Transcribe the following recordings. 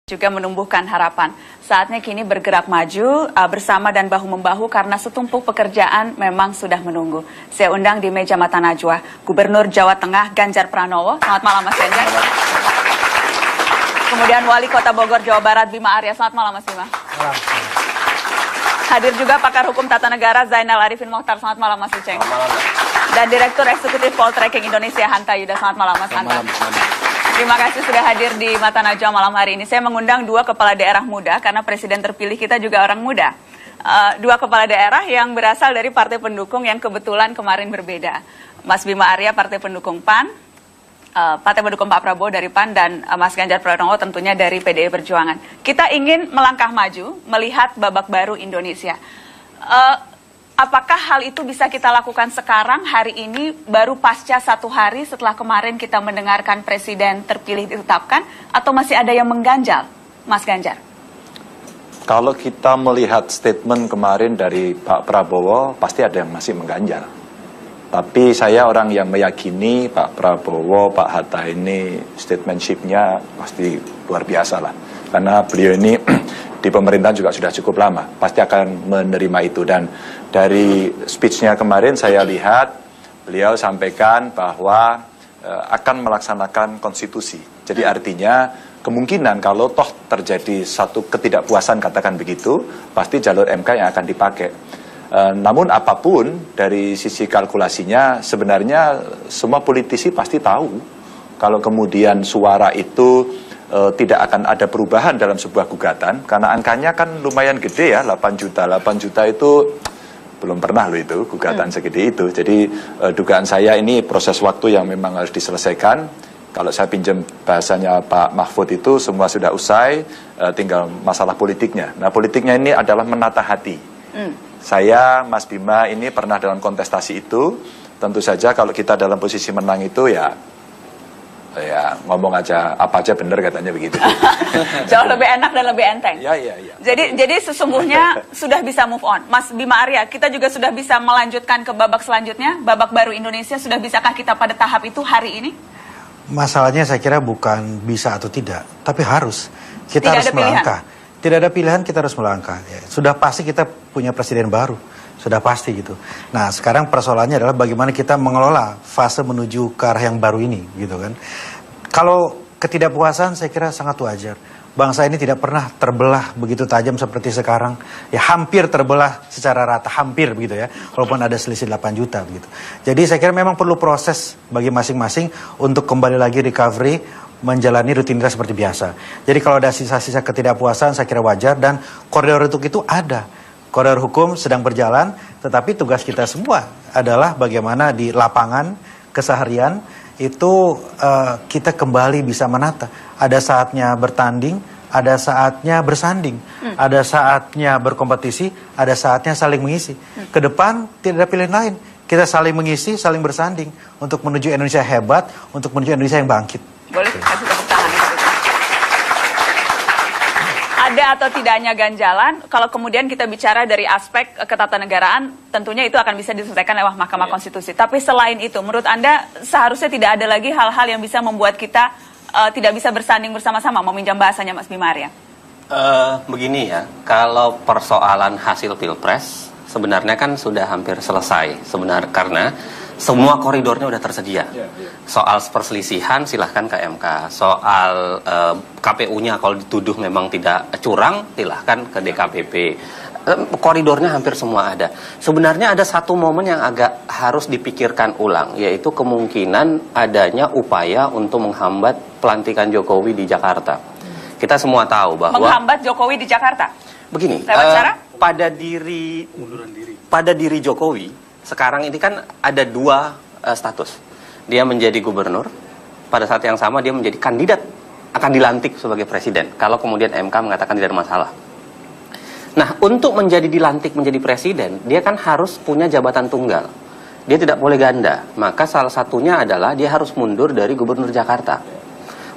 juga menumbuhkan harapan. Saatnya kini bergerak maju bersama dan bahu-membahu karena setumpuk pekerjaan memang sudah menunggu. Saya undang di meja Mata Najwa Gubernur Jawa Tengah Ganjar Pranowo. Selamat malam Mas Ganjar. Kemudian Wali Kota Bogor Jawa Barat Bima Arya. Selamat malam Mas Bima. Hadir juga pakar hukum tata negara Zainal Arifin Mohtar. Selamat malam Mas Uceng. Dan Direktur Eksekutif Poltreking Indonesia Hanta Yuda. Selamat malam Mas Hanta. Terima kasih sudah hadir di Mata Najwa malam hari ini. Saya mengundang dua kepala daerah muda karena presiden terpilih kita juga orang muda. Dua kepala daerah yang berasal dari partai pendukung yang kebetulan kemarin berbeda. Mas Bima Arya partai pendukung PAN, partai pendukung Pak Prabowo dari PAN, dan Mas Ganjar Pranowo tentunya dari PDI Perjuangan. Kita ingin melangkah maju, melihat babak baru Indonesia. Apakah hal itu bisa kita lakukan sekarang, hari ini, baru pasca 1 hari setelah kemarin kita mendengarkan presiden terpilih ditetapkan, atau masih ada yang mengganjal, Mas Ganjar? Kalau kita melihat statement kemarin dari Pak Prabowo, pasti ada yang masih mengganjal. Tapi saya orang yang meyakini Pak Prabowo, Pak Hatta ini statementship-nya pasti luar biasa lah. Karena beliau ini di pemerintahan juga sudah cukup lama, pasti akan menerima itu. Dan dari speech-nya kemarin saya lihat beliau sampaikan bahwa akan melaksanakan konstitusi. Jadi artinya kemungkinan kalau toh terjadi satu ketidakpuasan, katakan begitu, pasti jalur MK yang akan dipakai. Namun apapun dari sisi kalkulasinya, sebenarnya semua politisi pasti tahu kalau kemudian suara itu tidak akan ada perubahan dalam sebuah gugatan, karena angkanya kan lumayan gede ya, 8 juta. 8 juta itu belum pernah loh itu gugatan segede itu. Jadi dugaan saya ini proses waktu yang memang harus diselesaikan. Kalau saya pinjam bahasanya Pak Mahfud itu semua sudah usai, tinggal masalah politiknya. Nah, politiknya ini adalah menata hati. Saya, Mas Bima ini pernah dalam kontestasi itu. Tentu saja kalau kita dalam posisi menang itu ya ngomong aja apa aja bener, katanya begitu. Jauh lebih enak dan lebih enteng. Ya. Jadi sesungguhnya sudah bisa move on. Mas Bima Arya, kita juga sudah bisa melanjutkan ke babak selanjutnya, babak baru Indonesia. Sudah bisakah kita pada tahap itu hari ini? Masalahnya saya kira bukan bisa atau tidak, tapi harus. Kita harus melangkah. Tidak ada pilihan, kita harus melangkah. Ya, sudah pasti kita punya presiden baru. Sudah pasti gitu. Nah, sekarang persoalannya adalah bagaimana kita mengelola fase menuju ke arah yang baru ini, gitu kan. Kalau ketidakpuasan saya kira sangat wajar. Bangsa ini tidak pernah terbelah begitu tajam seperti sekarang. Ya hampir terbelah secara rata, hampir begitu ya. Walaupun ada selisih 8 juta begitu. Jadi saya kira memang perlu proses bagi masing-masing untuk kembali lagi recovery, menjalani rutinitas seperti biasa. Jadi kalau ada sisa-sisa ketidakpuasan saya kira wajar, dan koridor untuk itu ada. Koridor hukum sedang berjalan, tetapi tugas kita semua adalah bagaimana di lapangan keseharian itu kita kembali bisa menata. Ada saatnya bertanding, ada saatnya bersanding, ada saatnya berkompetisi, ada saatnya saling mengisi. Ke depan tidak ada pilihan lain. Kita saling mengisi, saling bersanding untuk menuju Indonesia hebat, untuk menuju Indonesia yang bangkit. Boleh kasih tepuk tangan. Ada atau tidaknya ganjalan, kalau kemudian kita bicara dari aspek ketatanegaraan, tentunya itu akan bisa diselesaikan lewat Mahkamah Konstitusi. Tapi selain itu, menurut Anda seharusnya tidak ada lagi hal-hal yang bisa membuat kita tidak bisa bersanding bersama-sama, meminjam bahasanya Mas Bima Arya? Begini ya, kalau persoalan hasil Pilpres sebenarnya kan sudah hampir selesai sebenarnya, karena semua koridornya udah tersedia. Soal perselisihan silahkan ke MK. Soal KPU-nya kalau dituduh memang tidak curang, silahkan ke DKPP. Koridornya hampir semua ada. Sebenarnya ada satu momen yang agak harus dipikirkan ulang, yaitu kemungkinan adanya upaya untuk menghambat pelantikan Jokowi di Jakarta. Kita semua tahu bahwa menghambat Jokowi di Jakarta. Begini, pada diri Jokowi sekarang ini kan ada 2 status. Dia menjadi gubernur, pada saat yang sama dia menjadi kandidat akan dilantik sebagai presiden kalau kemudian MK mengatakan tidak ada masalah. Nah, untuk dilantik menjadi presiden, dia kan harus punya jabatan tunggal. Dia tidak boleh ganda. Maka salah satunya adalah dia harus mundur dari gubernur Jakarta.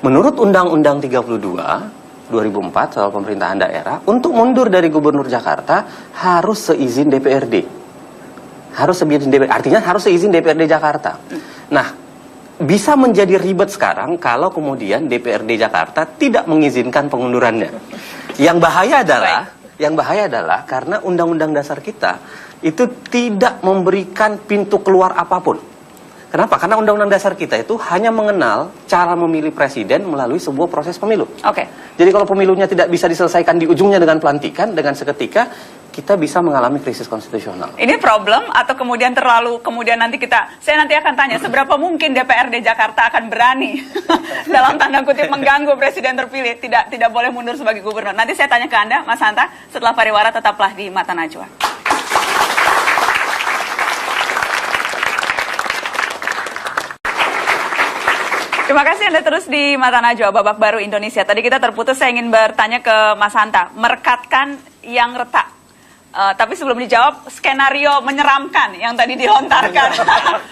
Menurut Undang-Undang 32 2004 soal pemerintahan daerah, untuk mundur dari gubernur Jakarta harus seizin DPRD. Artinya harus seizin DPRD Jakarta. Nah, bisa menjadi ribet sekarang kalau kemudian DPRD Jakarta tidak mengizinkan pengundurannya. Yang bahaya adalah karena Undang-Undang Dasar kita itu tidak memberikan pintu keluar apapun. Kenapa? Karena Undang-Undang Dasar kita itu hanya mengenal cara memilih presiden melalui sebuah proses pemilu. Oke. Jadi kalau pemilunya tidak bisa diselesaikan di ujungnya dengan pelantikan, dengan seketika kita bisa mengalami krisis konstitusional. Ini problem atau kemudian kemudian saya nanti akan tanya seberapa mungkin DPRD Jakarta akan berani dalam tanda kutip mengganggu presiden terpilih, tidak boleh mundur sebagai gubernur. Nanti saya tanya ke Anda, Mas Hanta, setelah pariwara tetaplah di Mata Najwa. Terima kasih Anda terus di Mata Najwa, babak baru Indonesia. Tadi kita terputus, saya ingin bertanya ke Mas Hanta, merekatkan yang retak. Tapi sebelum dijawab, skenario menyeramkan yang tadi dilontarkan.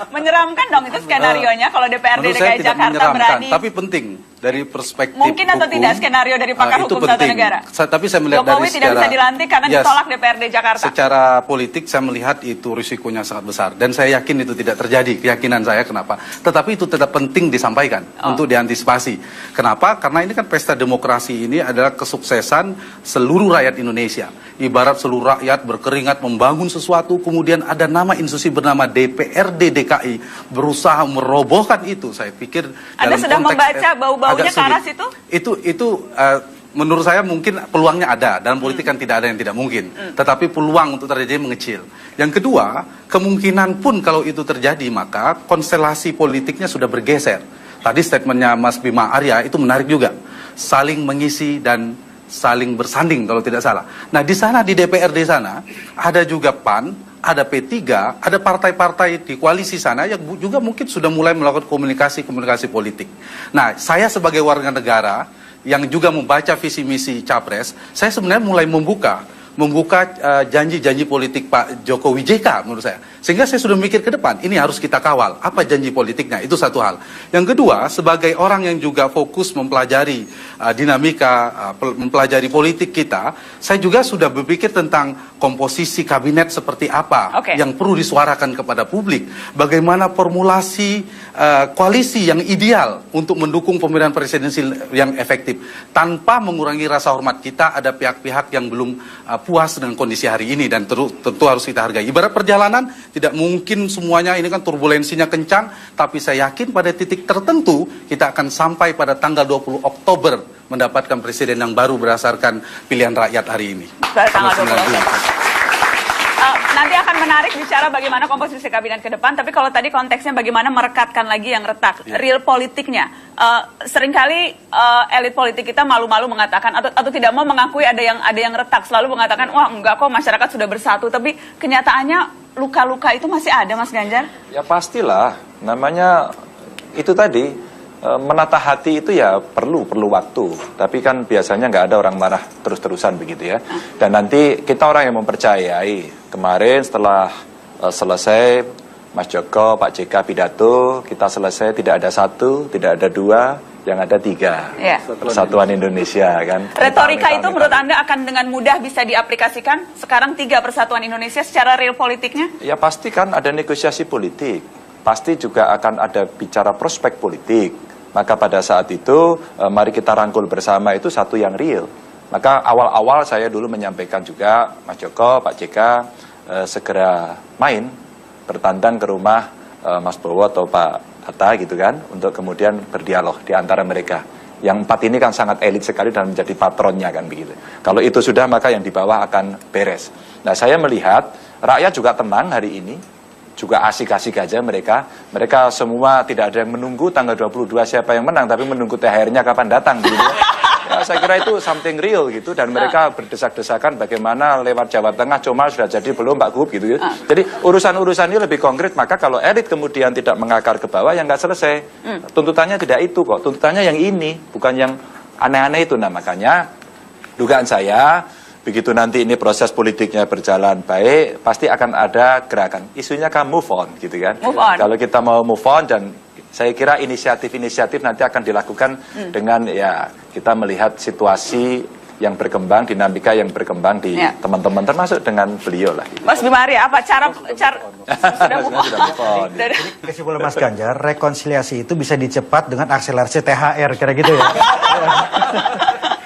Menyeramkan dong itu skenarionya kalau DPRD DKI Jakarta berani. Tapi penting dari perspektif mungkin atau hukum, tidak skenario dari pakar hukum tata negara. Tapi saya melihat Jokowi dari tidak bisa dilantik karena ditolak DPRD Jakarta. Secara politik saya melihat itu risikonya sangat besar dan saya yakin itu tidak terjadi. Keyakinan saya kenapa? Tetapi itu tetap penting disampaikan untuk diantisipasi. Kenapa? Karena ini kan pesta demokrasi ini adalah kesuksesan seluruh rakyat Indonesia. Ibarat seluruh rakyat berkeringat membangun sesuatu, kemudian ada nama institusi bernama DPRD DKI berusaha merobohkan itu. Saya pikir Anda sudah membaca bau-baunya ke arah situ? Itu menurut saya mungkin peluangnya ada. Dalam politik kan tidak ada yang tidak mungkin. Tetapi peluang untuk terjadi mengecil. Yang kedua, kemungkinan pun kalau itu terjadi maka konstelasi politiknya sudah bergeser. Tadi statementnya Mas Bima Arya itu menarik juga. Saling mengisi dan saling bersanding kalau tidak salah. Nah di sana di DPRD sana ada juga PAN, ada P3, ada partai-partai di koalisi sana yang juga mungkin sudah mulai melakukan komunikasi politik. Nah saya sebagai warga negara yang juga membaca visi misi Capres, saya sebenarnya mulai membuka janji-janji politik Pak Jokowi JK menurut saya. Sehingga saya sudah mikir ke depan, ini harus kita kawal. Apa janji politiknya? Itu satu hal. Yang kedua, sebagai orang yang juga fokus mempelajari dinamika, mempelajari politik kita, saya juga sudah berpikir tentang komposisi kabinet seperti apa yang perlu disuarakan kepada publik. Bagaimana formulasi koalisi yang ideal untuk mendukung pemilihan presidensial yang efektif. Tanpa mengurangi rasa hormat kita, ada pihak-pihak yang belum puas dengan kondisi hari ini dan tentu harus kita hargai. Ibarat perjalanan, tidak mungkin semuanya ini kan turbulensinya kencang, tapi saya yakin pada titik tertentu kita akan sampai pada tanggal 20 Oktober mendapatkan presiden yang baru berdasarkan pilihan rakyat hari ini. Pada tanggal 20 Oktober. Nanti akan menarik bicara bagaimana komposisi kabinet ke depan, tapi kalau tadi konteksnya bagaimana merekatkan lagi yang retak, real politiknya. Seringkali elit politik kita malu-malu mengatakan atau tidak mau mengakui ada yang retak, selalu mengatakan wah enggak kok masyarakat sudah bersatu, tapi kenyataannya luka-luka itu masih ada, Mas Ganjar? Ya pastilah, namanya itu tadi menata hati itu ya perlu waktu, tapi kan biasanya nggak ada orang marah terus-terusan begitu ya. Dan nanti kita orang yang mempercayai. Kemarin setelah selesai Mas Joko, Pak JK pidato, kita selesai tidak ada satu, tidak ada dua, yang ada tiga. Persatuan Indonesia kan. Retorika itu menurut Anda akan dengan mudah bisa diaplikasikan sekarang 3 persatuan Indonesia secara real politiknya? Ya pasti kan ada negosiasi politik, pasti juga akan ada bicara prospek politik. Maka pada saat itu mari kita rangkul bersama itu satu yang real. Maka awal-awal saya dulu menyampaikan juga Mas Joko, Pak JK segera main bertandang ke rumah Mas Bowo atau Pak Hatta gitu kan, untuk kemudian berdialog di antara mereka. Yang 4 ini kan sangat elit sekali dan menjadi patronnya kan begitu. Kalau itu sudah maka yang di bawah akan beres. Nah saya melihat rakyat juga tenang hari ini, juga asik-asik aja mereka. Mereka semua tidak ada yang menunggu tanggal 22 siapa yang menang, tapi menunggu THR-nya kapan datang gitu. Ya, saya kira itu something real gitu, dan mereka berdesak-desakan bagaimana lewat Jawa Tengah Comal sudah jadi belum Pak Gub gitu. Jadi urusan-urusan ini lebih konkret, maka kalau elit kemudian tidak mengakar ke bawah ya nggak selesai. Tuntutannya tidak itu kok, tuntutannya yang ini, bukan yang aneh-aneh itu. Nah makanya dugaan saya begitu nanti ini proses politiknya berjalan baik, pasti akan ada gerakan. Isunya kan move on gitu kan. Kalau kita mau move on, dan saya kira inisiatif-inisiatif nanti akan dilakukan dengan ya kita melihat situasi yang berkembang, dinamika yang berkembang di teman-teman, termasuk dengan beliau lah. Gitu. Mas Bima Arya, apa cara sudah move on? Kesimpulan Mas Ganjar, rekonsiliasi itu bisa dicepat dengan akselerasi THR, kira gitu ya.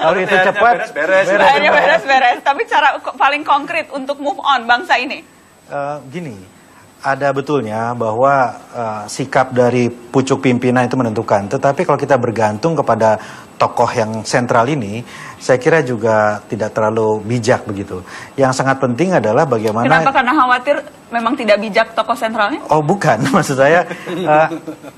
Kalau itu cepat, beres. Tapi cara paling konkret untuk move on bangsa ini? Gini, ada betulnya bahwa sikap dari pucuk pimpinan itu menentukan. Tetapi kalau kita bergantung kepada tokoh yang sentral ini, saya kira juga tidak terlalu bijak begitu. Yang sangat penting adalah bagaimana... Kenapa? Karena khawatir memang tidak bijak tokoh sentralnya? Oh bukan, maksud saya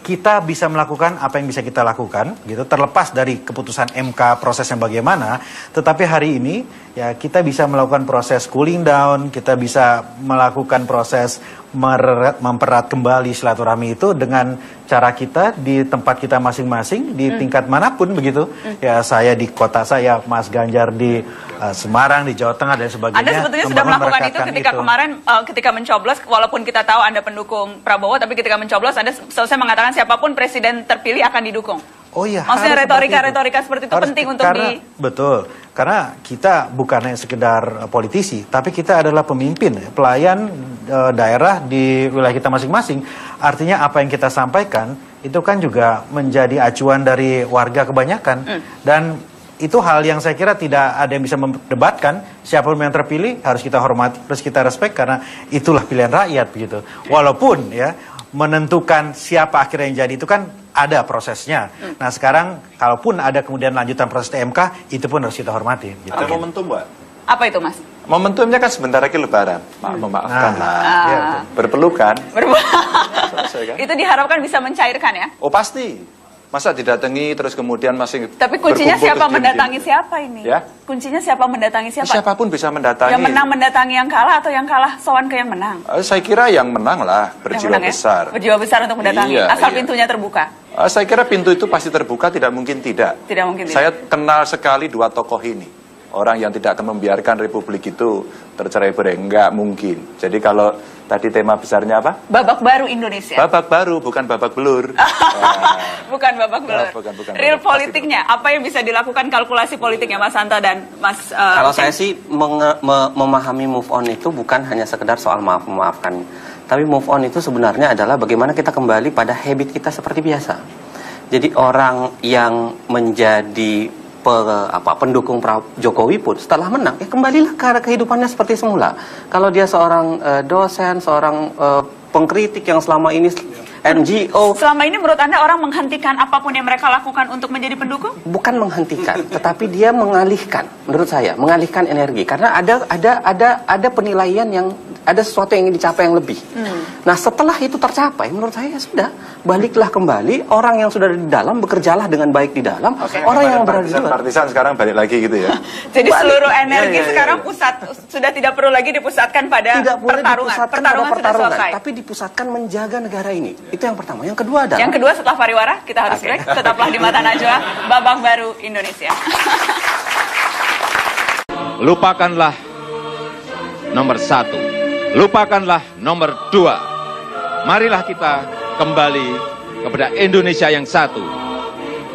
kita bisa melakukan apa yang bisa kita lakukan, gitu, terlepas dari keputusan MK prosesnya bagaimana. Tetapi hari ini ya kita bisa melakukan proses cooling down, kita bisa melakukan proses mempererat kembali silaturahmi itu dengan cara kita di tempat kita masing-masing di tingkat manapun begitu. Ya saya di kota saya, Mas Ganjar di Semarang, di Jawa Tengah dan sebagainya. Anda sebetulnya sudah melakukan itu ketika kemarin ketika mencoblos, walaupun kita tahu Anda pendukung Prabowo, tapi ketika mencoblos Anda selesai mengatakan siapapun presiden terpilih akan didukung. Oh iya. Maksudnya retorika seperti itu penting untuk Betul, karena kita bukan hanya sekedar politisi, tapi kita adalah pemimpin, pelayan daerah di wilayah kita masing-masing. Artinya apa yang kita sampaikan itu kan juga menjadi acuan dari warga kebanyakan. Dan itu hal yang saya kira tidak ada yang bisa mendebatkan. Siapapun yang terpilih harus kita hormati, harus kita respect, karena itulah pilihan rakyat begitu. Walaupun ya menentukan siapa akhirnya yang jadi itu kan ada prosesnya. Nah sekarang kalaupun ada kemudian lanjutan proses TMK, itu pun harus kita hormati. Gitu. Ada momentum, Mbak? Apa itu, Mas? Momentumnya kan sebentar lagi Lebaran. Memaafkan lah. Ya, berpelukan. Selesai, kan? Itu diharapkan bisa mencairkan ya? Oh pasti. Masa didatangi terus kemudian masih Tapi kuncinya siapa mendatangi siapa ini? Ya? Kuncinya siapa mendatangi siapa? Siapapun bisa mendatangi. Yang menang mendatangi yang kalah atau yang kalah sowan ke yang menang? Saya kira yang menang lah, berjiwa besar. Ya? Berjiwa besar untuk mendatangi, asal pintunya terbuka. Saya kira pintu itu pasti terbuka, tidak mungkin tidak. Tidak mungkin tidak. Saya kenal sekali dua tokoh ini. Orang yang tidak akan membiarkan Republik itu tercerai-berai, enggak mungkin. Jadi kalau tadi tema besarnya apa? Babak baru Indonesia. Babak baru, bukan babak belur. Bukan babak belur. Bukan Real politiknya, apa yang bisa dilakukan kalkulasi politiknya Mas Hanta dan Mas... Kalau saya sih memahami move on itu bukan hanya sekedar soal memaafkan. Tapi move on itu sebenarnya adalah bagaimana kita kembali pada habit kita seperti biasa. Jadi orang yang menjadi pendukung Jokowi pun setelah menang, kembalilah ke kehidupannya seperti semula. Kalau dia seorang dosen, seorang pengkritik yang selama ini NGO. Selama ini menurut Anda orang menghentikan apapun yang mereka lakukan untuk menjadi pendukung? Bukan menghentikan, tetapi dia mengalihkan. Menurut saya, mengalihkan energi. Karena ada penilaian yang ada sesuatu yang ingin dicapai yang lebih. Nah setelah itu tercapai, menurut saya ya sudah, baliklah kembali. Orang yang sudah di dalam bekerjalah dengan baik di dalam. Orang yang berada di luar. Partisan sekarang balik lagi gitu ya. Jadi seluruh energi sekarang sudah tidak perlu lagi dipusatkan pada pertarungan. Pertarungan sudah selesai. Tapi dipusatkan menjaga negara ini. Itu yang pertama. Yang kedua adalah... Yang kedua setelah pariwara, kita harus break. Tetaplah di Mata Najwa, babak baru Indonesia. Lupakanlah nomor 1. Lupakanlah nomor 2. Marilah kita kembali kepada Indonesia yang satu.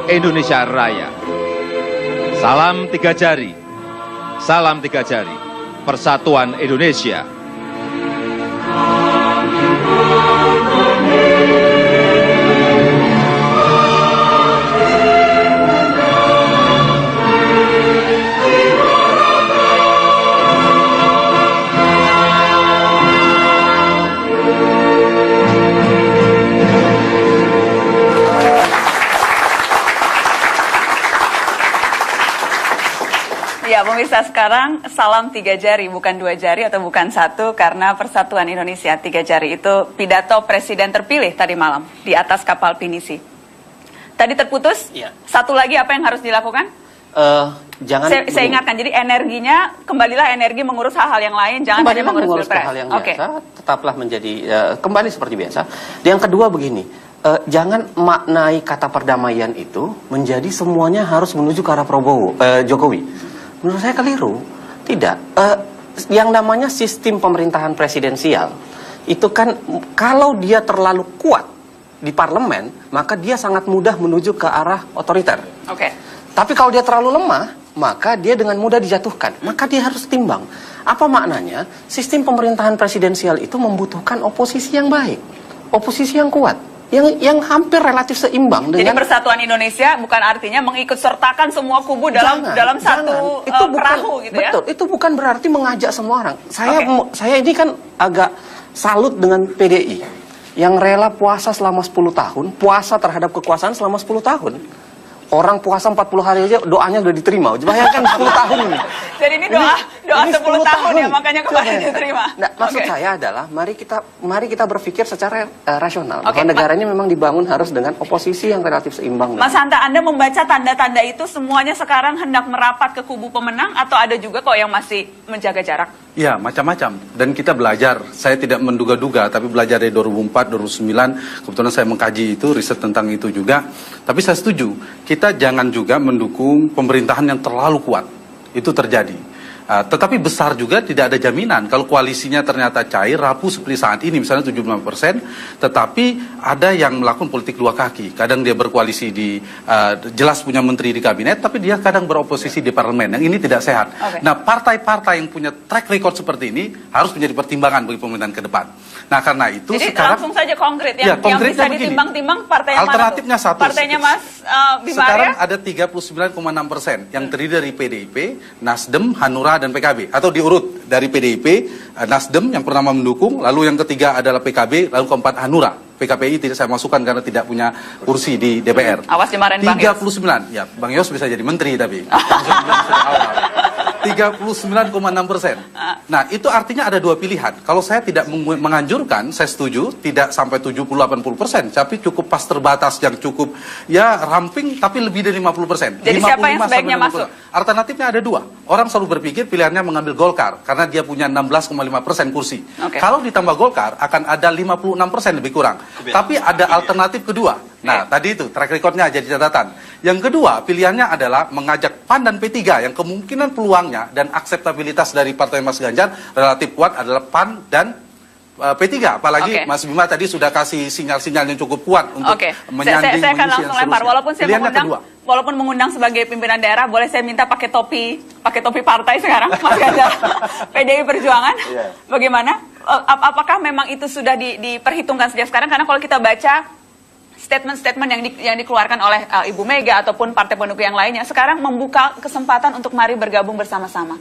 Indonesia Raya. Salam 3 jari. Salam 3 jari. Persatuan Indonesia. Ya, pemirsa, sekarang salam 3 jari, bukan 2 jari atau bukan 1, karena Persatuan Indonesia 3 jari itu pidato presiden terpilih tadi malam di atas kapal pinisi. Tadi terputus, satu lagi apa yang harus dilakukan? Saya ingatkan, jadi energinya, kembalilah energi mengurus hal-hal yang lain, jangan hanya mengurus hal yang biasa, tetaplah menjadi, kembali seperti biasa. Yang kedua begini, jangan maknai kata perdamaian itu menjadi semuanya harus menuju ke arah Jokowi. Menurut saya keliru. Tidak. Yang namanya sistem pemerintahan presidensial itu kan kalau dia terlalu kuat di parlemen, maka dia sangat mudah menuju ke arah otoriter. Oke. Tapi kalau dia terlalu lemah, maka dia dengan mudah dijatuhkan. Maka dia harus timbang. Apa maknanya? Sistem pemerintahan presidensial itu membutuhkan oposisi yang baik, oposisi yang kuat, yang hampir relatif seimbang Jadi dengan. persatuan Indonesia bukan artinya mengikut sertakan semua kubu dalam satu itu bukan, perahu gitu ya. Betul, itu bukan berarti mengajak semua orang. Saya ini kan agak salut dengan PDI yang rela puasa selama 10 tahun, puasa terhadap kekuasaan selama 10 tahun. Orang puasa 40 hari aja doanya udah diterima. Bayangkan 10 tahun ini. Jadi ini doa ini 10 tahun ya, makanya kemarin diterima. Nah, maksud Oke. saya adalah mari kita berpikir secara rasional. Oke, Bahwa negara ini memang dibangun harus dengan oposisi yang relatif seimbang. Mas Hanta, Anda membaca tanda-tanda itu semuanya sekarang hendak merapat ke kubu pemenang atau ada juga kok yang masih menjaga jarak? Ya, macam-macam. Dan kita belajar. Saya tidak menduga-duga, tapi belajar dari 2004, 2009. Kebetulan saya mengkaji itu, riset tentang itu juga. Tapi saya setuju, kita jangan juga mendukung pemerintahan yang terlalu kuat. Itu terjadi. Tetapi besar juga tidak ada jaminan. Kalau koalisinya ternyata cair, rapuh seperti saat ini, misalnya 75%, tetapi ada yang melakukan politik dua kaki. Kadang dia berkoalisi jelas punya menteri di kabinet, tapi dia kadang beroposisi di parlemen. Yang ini tidak sehat. Okay. Nah, partai-partai yang punya track record seperti ini harus menjadi pertimbangan bagi pemerintahan ke depan. Nah, karena itu Jadi sekarang langsung saja konkret Ya, yang konkretnya bisa begini. ditimbang-timbang partai yang Alternatifnya mana tuh? satu. Partainya Mas Bima sekarang Arya? ada 39,6% yang terdiri dari PDIP, Nasdem, Hanura, dan PKB. Atau diurut dari PDIP, Nasdem yang pertama mendukung, lalu yang ketiga adalah PKB, lalu keempat Hanura. PKPI tidak saya masukkan karena tidak punya kursi di DPR. Awas dimarahin Bang Yos. 39, ya Bang Yos bisa jadi menteri tapi. 39,6%. Nah, itu artinya ada dua pilihan. Kalau saya tidak menganjurkan, saya setuju tidak sampai 70-80%, tapi cukup pas terbatas yang cukup ya ramping tapi lebih dari 50%. Jadi siapa yang 55 sebaiknya sampai masuk? 50%. Alternatifnya ada dua. Orang selalu berpikir pilihannya mengambil Golkar karena dia punya 16,5% kursi. Oke. Kalau ditambah Golkar akan ada 56% lebih kurang. Tapi ada alternatif kedua. Nah, tadi itu track recordnya jadi catatan. Yang kedua, pilihannya adalah mengajak PAN dan P3 yang kemungkinan peluangnya dan akseptabilitas dari Partai Mas Ganjar relatif kuat adalah PAN dan P3. Apalagi Oke. Mas Bima tadi sudah kasih sinyal-sinyal yang cukup kuat untuk Oke, menyanding, saya akan mengisi langsung yang lempar. seterusnya. Walaupun saya Pilihannya mengundang, kedua. walaupun mengundang sebagai pimpinan daerah, boleh saya minta pakai topi partai sekarang, Mas Ganjar, PDI Perjuangan. Iya. Bagaimana? Apakah memang itu sudah diperhitungkan sejak sekarang? Karena kalau kita baca statement-statement yang dikeluarkan oleh Ibu Mega ataupun partai pendukung yang lainnya, sekarang membuka kesempatan untuk mari bergabung bersama-sama.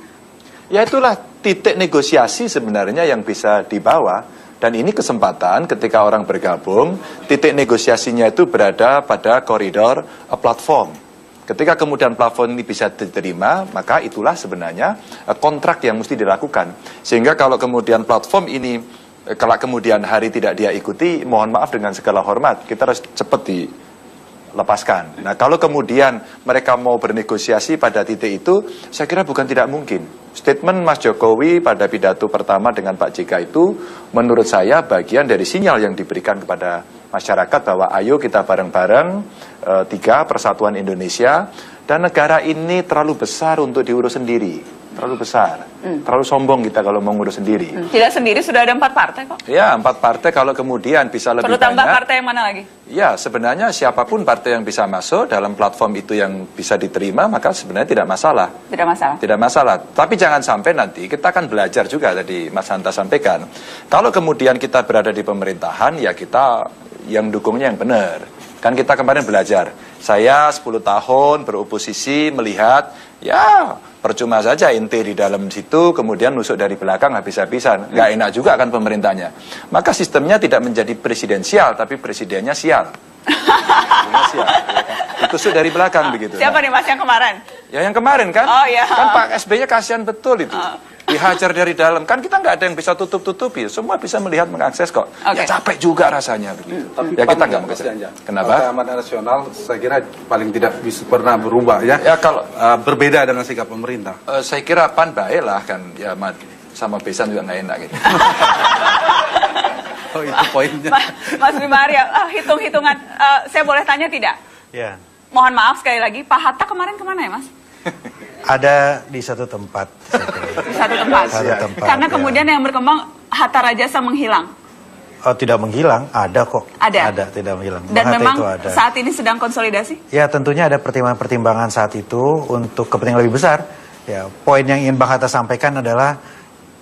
Ya itulah titik negosiasi sebenarnya yang bisa dibawa. Dan ini kesempatan ketika orang bergabung, titik negosiasinya itu berada pada koridor platform. Ketika kemudian platform ini bisa diterima, maka itulah sebenarnya kontrak yang mesti dilakukan. Sehingga kalau kemudian platform ini, kalau kemudian hari tidak dia ikuti, mohon maaf dengan segala hormat, kita harus cepat dilepaskan. Nah, kalau kemudian mereka mau bernegosiasi pada titik itu, saya kira bukan tidak mungkin. Statement Mas Jokowi pada pidato pertama dengan Pak JK itu, menurut saya bagian dari sinyal yang diberikan kepada masyarakat bahwa ayo kita bareng-bareng, 3, persatuan Indonesia, dan negara ini terlalu besar untuk diurus sendiri. Terlalu besar, terlalu sombong kita kalau mau ngurus sendiri. Tidak sendiri, sudah ada 4 partai kok. Ya, 4 partai kalau kemudian bisa lebih Perlu tambah banyak. partai yang mana lagi? Ya, sebenarnya siapapun partai yang bisa masuk dalam platform itu yang bisa diterima, maka sebenarnya tidak masalah. Tidak masalah. Tidak masalah. Tapi jangan sampai nanti kita akan belajar juga, tadi Mas Hanta sampaikan. Kalau kemudian kita berada di pemerintahan, ya kita yang dukungnya yang benar. Kan kita kemarin belajar. Saya 10 tahun beroposisi melihat, ya percuma saja inti di dalam situ, kemudian nusuk dari belakang habis-habisan. Nggak enak juga kan pemerintahnya. Maka sistemnya tidak menjadi presidensial, tapi presidennya sial. Presidennya sial, ya kan? Ditusuk dari belakang begitu. Siapa nih Mas yang kemarin? Ya yang kemarin kan, Oh, iya. kan Pak SBY kasihan betul itu. Dihajar dari dalam, kan kita nggak ada yang bisa tutup-tutupi, semua bisa melihat, mengakses kok. Oke. Ya capek juga rasanya begitu. Tapi Ya PAN kita nggak juga, mau Mas ke Ganjar. Kenapa? Partai Amanat Nasional saya kira paling tidak bisa pernah berubah ya. Ya kalau Berbeda dengan sikap pemerintah. saya kira PAN baik lah kan, ya sama Besan juga nggak enak gitu. Oh itu poinnya. Mas Bima Arya, hitung-hitungan, saya boleh tanya tidak? Ya, Mohon maaf sekali lagi, Pak Hatta kemarin kemana ya Mas? ada di satu tempat. Saya kira. Di satu tempat. Satu tempat, Karena ya. kemudian yang berkembang Hatta Rajasa menghilang. tidak menghilang, ada kok. Ada? Tidak menghilang. Dan Bang Hatta memang itu ada. saat ini sedang konsolidasi? Ya tentunya ada pertimbangan-pertimbangan saat itu untuk kepentingan lebih besar. Ya, poin yang ingin Bang Hatta sampaikan adalah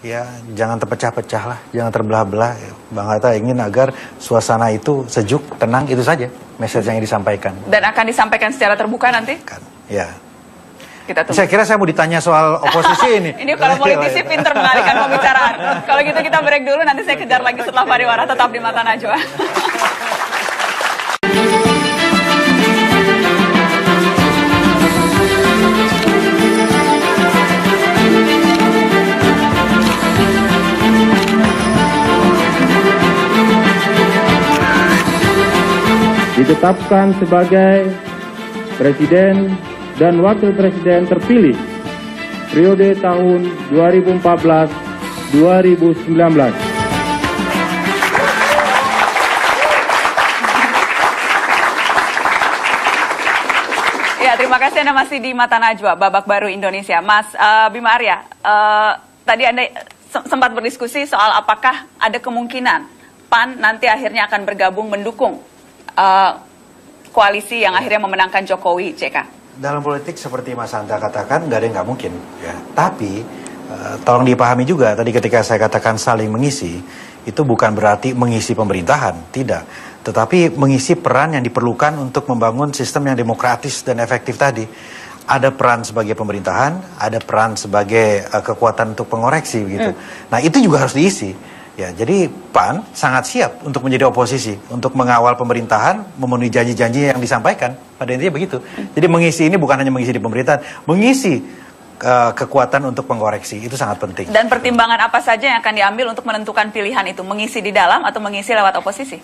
ya jangan terpecah-pecah lah, jangan terbelah-belah. Ya, Bang Hatta ingin agar suasana itu sejuk, tenang, itu saja message yang disampaikan. Dan akan disampaikan secara terbuka nanti? Kan, ya. Kita tunggu. Saya kira saya mau ditanya soal oposisi ini. Ini kalau politisi pinter mengalihkan pembicaraan. Kalau gitu kita break dulu, nanti saya kejar lagi setelah pariwara. Tetap di Mata Najwa. Ditetapkan sebagai Presiden dan Wakil Presiden terpilih periode tahun 2014-2019. Ya, terima kasih Anda masih di Mata Najwa, babak baru Indonesia. Mas Bima Arya, tadi Anda sempat berdiskusi soal apakah ada kemungkinan PAN nanti akhirnya akan bergabung mendukung koalisi yang akhirnya memenangkan Jokowi, JK. Dalam politik seperti Mas Hanta katakan nggak ada yang nggak mungkin. Ya. Tapi tolong dipahami juga tadi ketika saya katakan saling mengisi, itu bukan berarti mengisi pemerintahan, tidak. Tetapi mengisi peran yang diperlukan untuk membangun sistem yang demokratis dan efektif tadi. Ada peran sebagai pemerintahan, ada peran sebagai kekuatan untuk pengoreksi begitu. Nah itu juga harus diisi. Ya, jadi PAN sangat siap untuk menjadi oposisi, untuk mengawal pemerintahan, memenuhi janji-janji yang disampaikan. Pada intinya begitu. Jadi mengisi ini bukan hanya mengisi di pemerintahan, mengisi kekuatan untuk pengoreksi, itu sangat penting. Dan pertimbangan apa saja yang akan diambil untuk menentukan pilihan itu, mengisi di dalam atau mengisi lewat oposisi?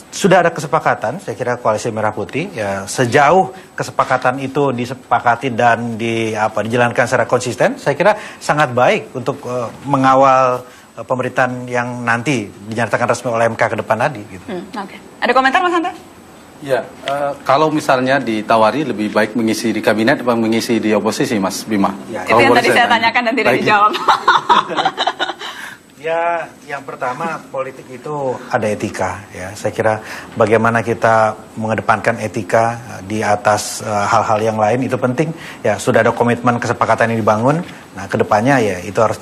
Sudah ada kesepakatan, saya kira Koalisi Merah Putih, ya sejauh kesepakatan itu disepakati dan dijalankan secara konsisten, saya kira sangat baik untuk mengawal pemerintahan yang nanti dinyatakan resmi oleh MK ke depan tadi. Gitu. Oke. Ada komentar Mas Hanta? Ya, kalau misalnya ditawari lebih baik mengisi di kabinet atau mengisi di oposisi, Mas Bima? Ya, itu yang tadi saya tanyakan dan tidak dijawab. Ya, yang pertama politik itu ada etika. Ya, saya kira bagaimana kita mengedepankan etika di atas hal-hal yang lain itu penting. Ya, sudah ada komitmen kesepakatan yang dibangun. Nah, kedepannya ya itu harus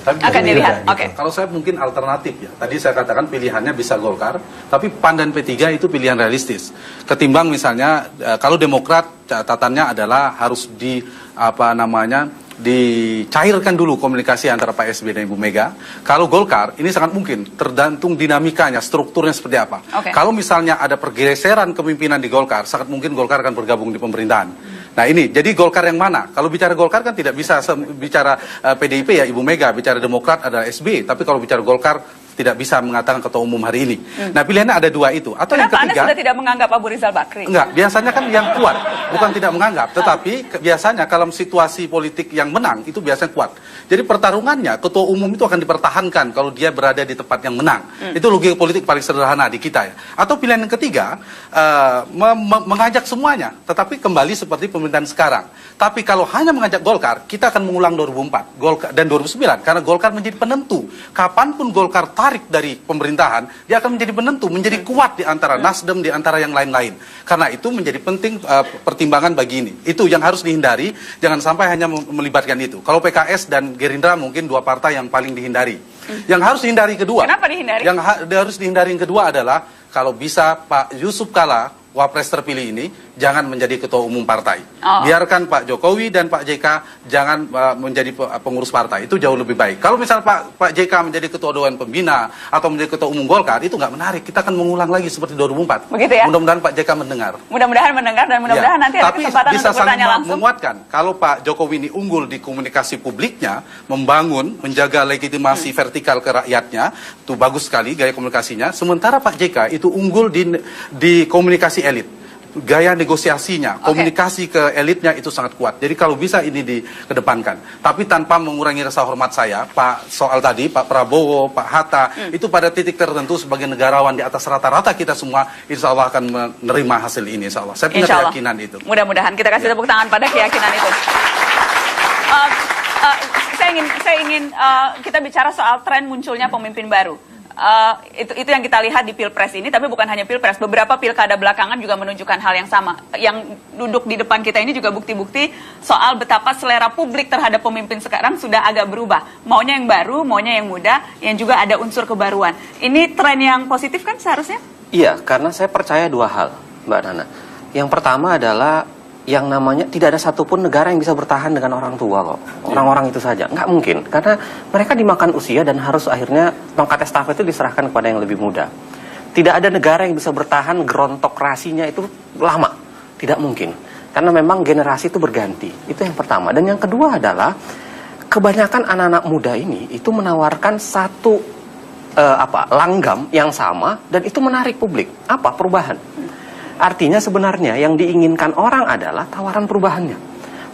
akan dilihat. Oke. Kalau saya mungkin alternatif ya. Tadi saya katakan pilihannya bisa Golkar, tapi PAN dan P3 itu pilihan realistis. Ketimbang misalnya kalau Demokrat catatannya adalah harus dicairkan dulu komunikasi antara Pak SBY dan Ibu Mega. Kalau Golkar, ini sangat mungkin, tergantung dinamikanya, strukturnya seperti apa. Kalau misalnya ada pergeseran kepemimpinan di Golkar, sangat mungkin Golkar akan bergabung di pemerintahan. Nah ini, jadi Golkar yang mana? Kalau bicara Golkar kan tidak bisa bicara PDIP ya Ibu Mega, bicara Demokrat adalah SBY, tapi kalau bicara Golkar tidak bisa mengatakan ketua umum hari ini. Nah pilihannya ada dua itu. Atau Kenapa yang ketiga, Anda sudah tidak menganggap Abu Rizal Bakri? Enggak, biasanya kan yang kuat, bukan tidak menganggap, tetapi biasanya kalau situasi politik yang menang itu biasanya kuat. Jadi pertarungannya ketua umum itu akan dipertahankan kalau dia berada di tempat yang menang. Itu logika politik paling sederhana di kita ya. Atau pilihan yang ketiga mengajak semuanya, tetapi kembali seperti pemerintahan sekarang. Tapi kalau hanya mengajak Golkar, kita akan mengulang 2004 Golkar dan 2009 karena Golkar menjadi penentu. Kapanpun Golkar tarik dari pemerintahan, dia akan menjadi penentu, menjadi kuat di antara Nasdem, di antara yang lain-lain. Karena itu menjadi penting pertimbangan bagi ini. Itu yang harus dihindari, jangan sampai hanya melibatkan itu. Kalau PKS dan Gerindra mungkin dua partai yang paling dihindari. Yang harus dihindari kedua. Kenapa dihindari? Yang harus dihindari yang kedua adalah kalau bisa Pak Yusuf Kala, Wapres terpilih ini, jangan menjadi ketua umum partai. Biarkan Pak Jokowi dan Pak JK jangan menjadi pengurus partai. Itu jauh lebih baik. Kalau misalnya Pak JK menjadi ketua Dewan Pembina atau menjadi ketua umum Golkar, itu nggak menarik. Kita akan mengulang lagi seperti 2004. Begitu ya? Mudah-mudahan Pak JK mendengar. Mudah-mudahan mendengar dan mudah-mudahan nanti ada kesempatan bisa untuk bertanya langsung. menguatkan. Kalau Pak Jokowi ini unggul di komunikasi publiknya, membangun, menjaga legitimasi vertikal ke rakyatnya, itu bagus sekali gaya komunikasinya. Sementara Pak JK itu unggul di komunikasi elit. Gaya negosiasinya, komunikasi ke elitnya itu sangat kuat. Jadi kalau bisa ini dikedepankan. Tapi tanpa mengurangi rasa hormat saya, Pak soal tadi, Pak Prabowo, Pak Hatta, itu pada titik tertentu sebagai negarawan di atas rata-rata kita semua, insya Allah akan menerima hasil ini, insya Allah. Saya punya keyakinan itu. Mudah-mudahan kita kasih tepuk tangan pada keyakinan itu. Saya ingin kita bicara soal tren munculnya pemimpin baru. itu yang kita lihat di Pilpres ini, tapi bukan hanya Pilpres, beberapa pilkada belakangan juga menunjukkan hal yang sama. Yang duduk di depan kita ini juga bukti-bukti soal betapa selera publik terhadap pemimpin sekarang sudah agak berubah. Maunya yang baru, maunya yang muda, yang juga ada unsur kebaruan. Ini tren yang positif kan seharusnya? Iya, karena saya percaya dua hal, Mbak Nana. Yang pertama adalah yang namanya tidak ada satupun negara yang bisa bertahan dengan orang tua kok. Orang-orang itu saja. Nggak mungkin. Karena mereka dimakan usia dan harus akhirnya tongkat estafet itu diserahkan kepada yang lebih muda. Tidak ada negara yang bisa bertahan gerontokrasinya itu lama. Tidak mungkin. Karena memang generasi itu berganti. Itu yang pertama. Dan yang kedua adalah kebanyakan anak-anak muda ini itu menawarkan satu langgam yang sama dan itu menarik publik. Apa? Perubahan. Artinya sebenarnya yang diinginkan orang adalah tawaran perubahannya.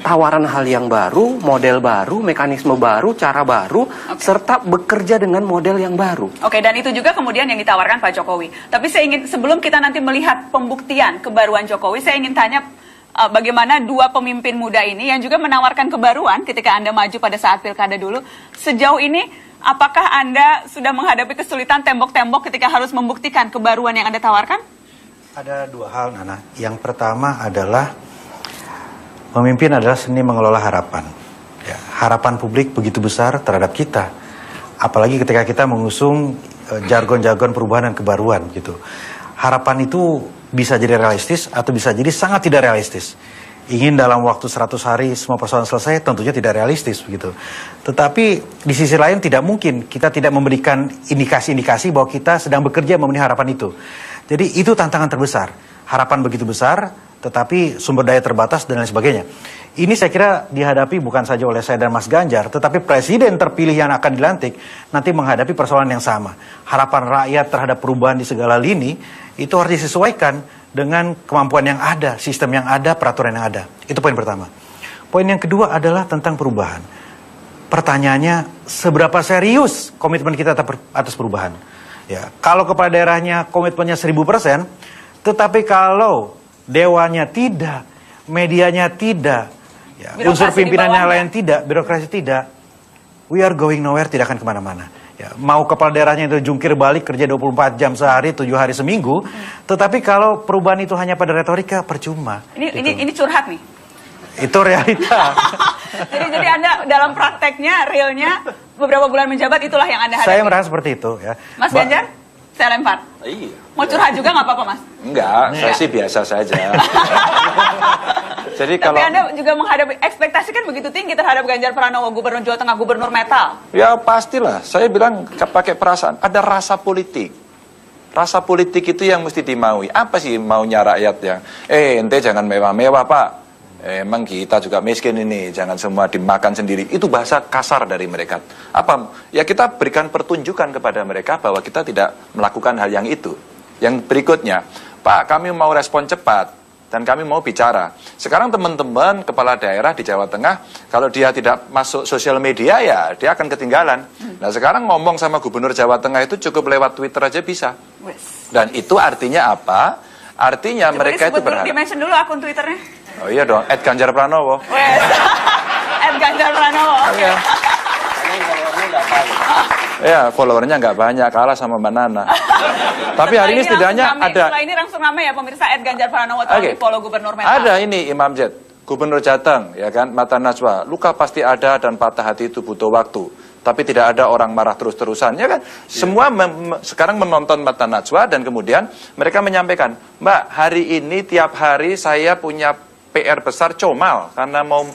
Tawaran hal yang baru, model baru, mekanisme baru, cara baru, serta bekerja dengan model yang baru. Oke, dan itu juga kemudian yang ditawarkan Pak Jokowi. Tapi saya ingin, sebelum kita nanti melihat pembuktian kebaruan Jokowi, saya ingin tanya bagaimana dua pemimpin muda ini yang juga menawarkan kebaruan ketika Anda maju pada saat pilkada dulu. Sejauh ini, apakah Anda sudah menghadapi kesulitan tembok-tembok ketika harus membuktikan kebaruan yang Anda tawarkan? Ada dua hal, Nana. Yang pertama adalah memimpin adalah seni mengelola harapan. Ya, harapan publik begitu besar terhadap kita. Apalagi ketika kita mengusung jargon-jargon perubahan dan kebaruan gitu. Harapan itu bisa jadi realistis atau bisa jadi sangat tidak realistis. Ingin dalam waktu 100 hari semua persoalan selesai tentunya tidak realistis begitu. Tetapi di sisi lain tidak mungkin kita tidak memberikan indikasi-indikasi bahwa kita sedang bekerja memenuhi harapan itu. Jadi itu tantangan terbesar. Harapan begitu besar, tetapi sumber daya terbatas dan lain sebagainya. Ini saya kira dihadapi bukan saja oleh saya dan Mas Ganjar, tetapi presiden terpilih yang akan dilantik nanti menghadapi persoalan yang sama. Harapan rakyat terhadap perubahan di segala lini itu harus disesuaikan dengan kemampuan yang ada, sistem yang ada, peraturan yang ada. Itu poin pertama. Poin yang kedua adalah tentang perubahan. Pertanyaannya, seberapa serius komitmen kita atas perubahan? Ya, kalau kepala daerahnya komitmennya 1000%, tetapi kalau dewanya tidak, medianya tidak, ya, unsur pimpinannya lain tidak, birokrasi tidak, we are going nowhere, tidak akan kemana-mana. Ya, mau kepala daerahnya itu jungkir balik kerja 24 jam sehari, 7 hari seminggu, tetapi kalau perubahan itu hanya pada retorika, percuma. Ini curhat nih. Itu realita. jadi Anda dalam prakteknya, realnya, beberapa bulan menjabat itulah yang Anda hadapi. Saya merasa seperti itu ya. Mas Ganjar, saya lempar. Iya. Mau curhat juga nggak apa-apa, Mas? Enggak, saya sih biasa saja. Jadi Tapi kalau Anda juga menghadapi, ekspektasi kan begitu tinggi terhadap Ganjar Pranowo, Gubernur Jawa Tengah, Gubernur Metal. ya pastilah, saya bilang pakai perasaan, ada rasa politik. Rasa politik itu yang mesti dimaui. Apa sih maunya rakyat yang, ente jangan mewah-mewah Pak. Emang kita juga miskin ini, jangan semua dimakan sendiri. Itu bahasa kasar dari mereka. Apa? Ya kita berikan pertunjukan kepada mereka bahwa kita tidak melakukan hal yang itu. Yang berikutnya, Pak, kami mau respon cepat dan kami mau bicara. Sekarang teman-teman kepala daerah di Jawa Tengah, kalau dia tidak masuk sosial media ya dia akan ketinggalan. Nah sekarang ngomong sama Gubernur Jawa Tengah itu cukup lewat Twitter aja bisa. Dan itu artinya apa? Artinya Coba mereka itu berharap. Di-mention dulu akun Twitternya. Oh iya dong, @Ganjar-Pranowo. @Ganjar-Pranowo. Iya. Ya, followernya nggak banyak, kalah sama Mbak Nana. Tapi hari ini setidaknya ada. Setelah ini langsung ramai ya pemirsa @Ganjar-Pranowo atau di follow Gubernur Metal. Ada ini Imam Jet, Gubernur Jateng, ya kan, Mata Najwa. Luka pasti ada dan patah hati itu butuh waktu. Tapi tidak ada orang marah terus-terusan, ya kan? Semua sekarang menonton Mata Najwa dan kemudian mereka menyampaikan, Mbak, hari ini tiap hari saya punya PR besar comal karena mau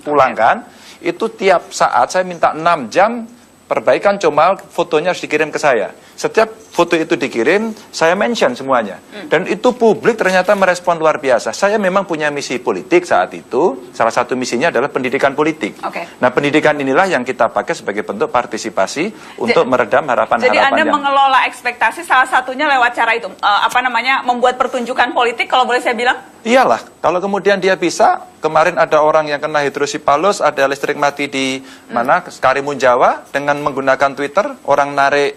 pulang kan. Itu tiap saat saya minta 6 jam perbaikan comal, fotonya harus dikirim ke saya. Setiap foto itu dikirim, saya mention semuanya. Dan itu publik ternyata merespon luar biasa. Saya memang punya misi politik saat itu. Salah satu misinya adalah pendidikan politik. Nah, pendidikan inilah yang kita pakai sebagai bentuk partisipasi untuk meredam harapan-harapan. Jadi Anda mengelola ekspektasi salah satunya lewat cara itu. Membuat pertunjukan politik, kalau boleh saya bilang? Iyalah, kalau kemudian dia bisa, kemarin ada orang yang kena hidrosipalus, ada listrik mati di mana, Karimun Jawa, dengan menggunakan Twitter, orang narik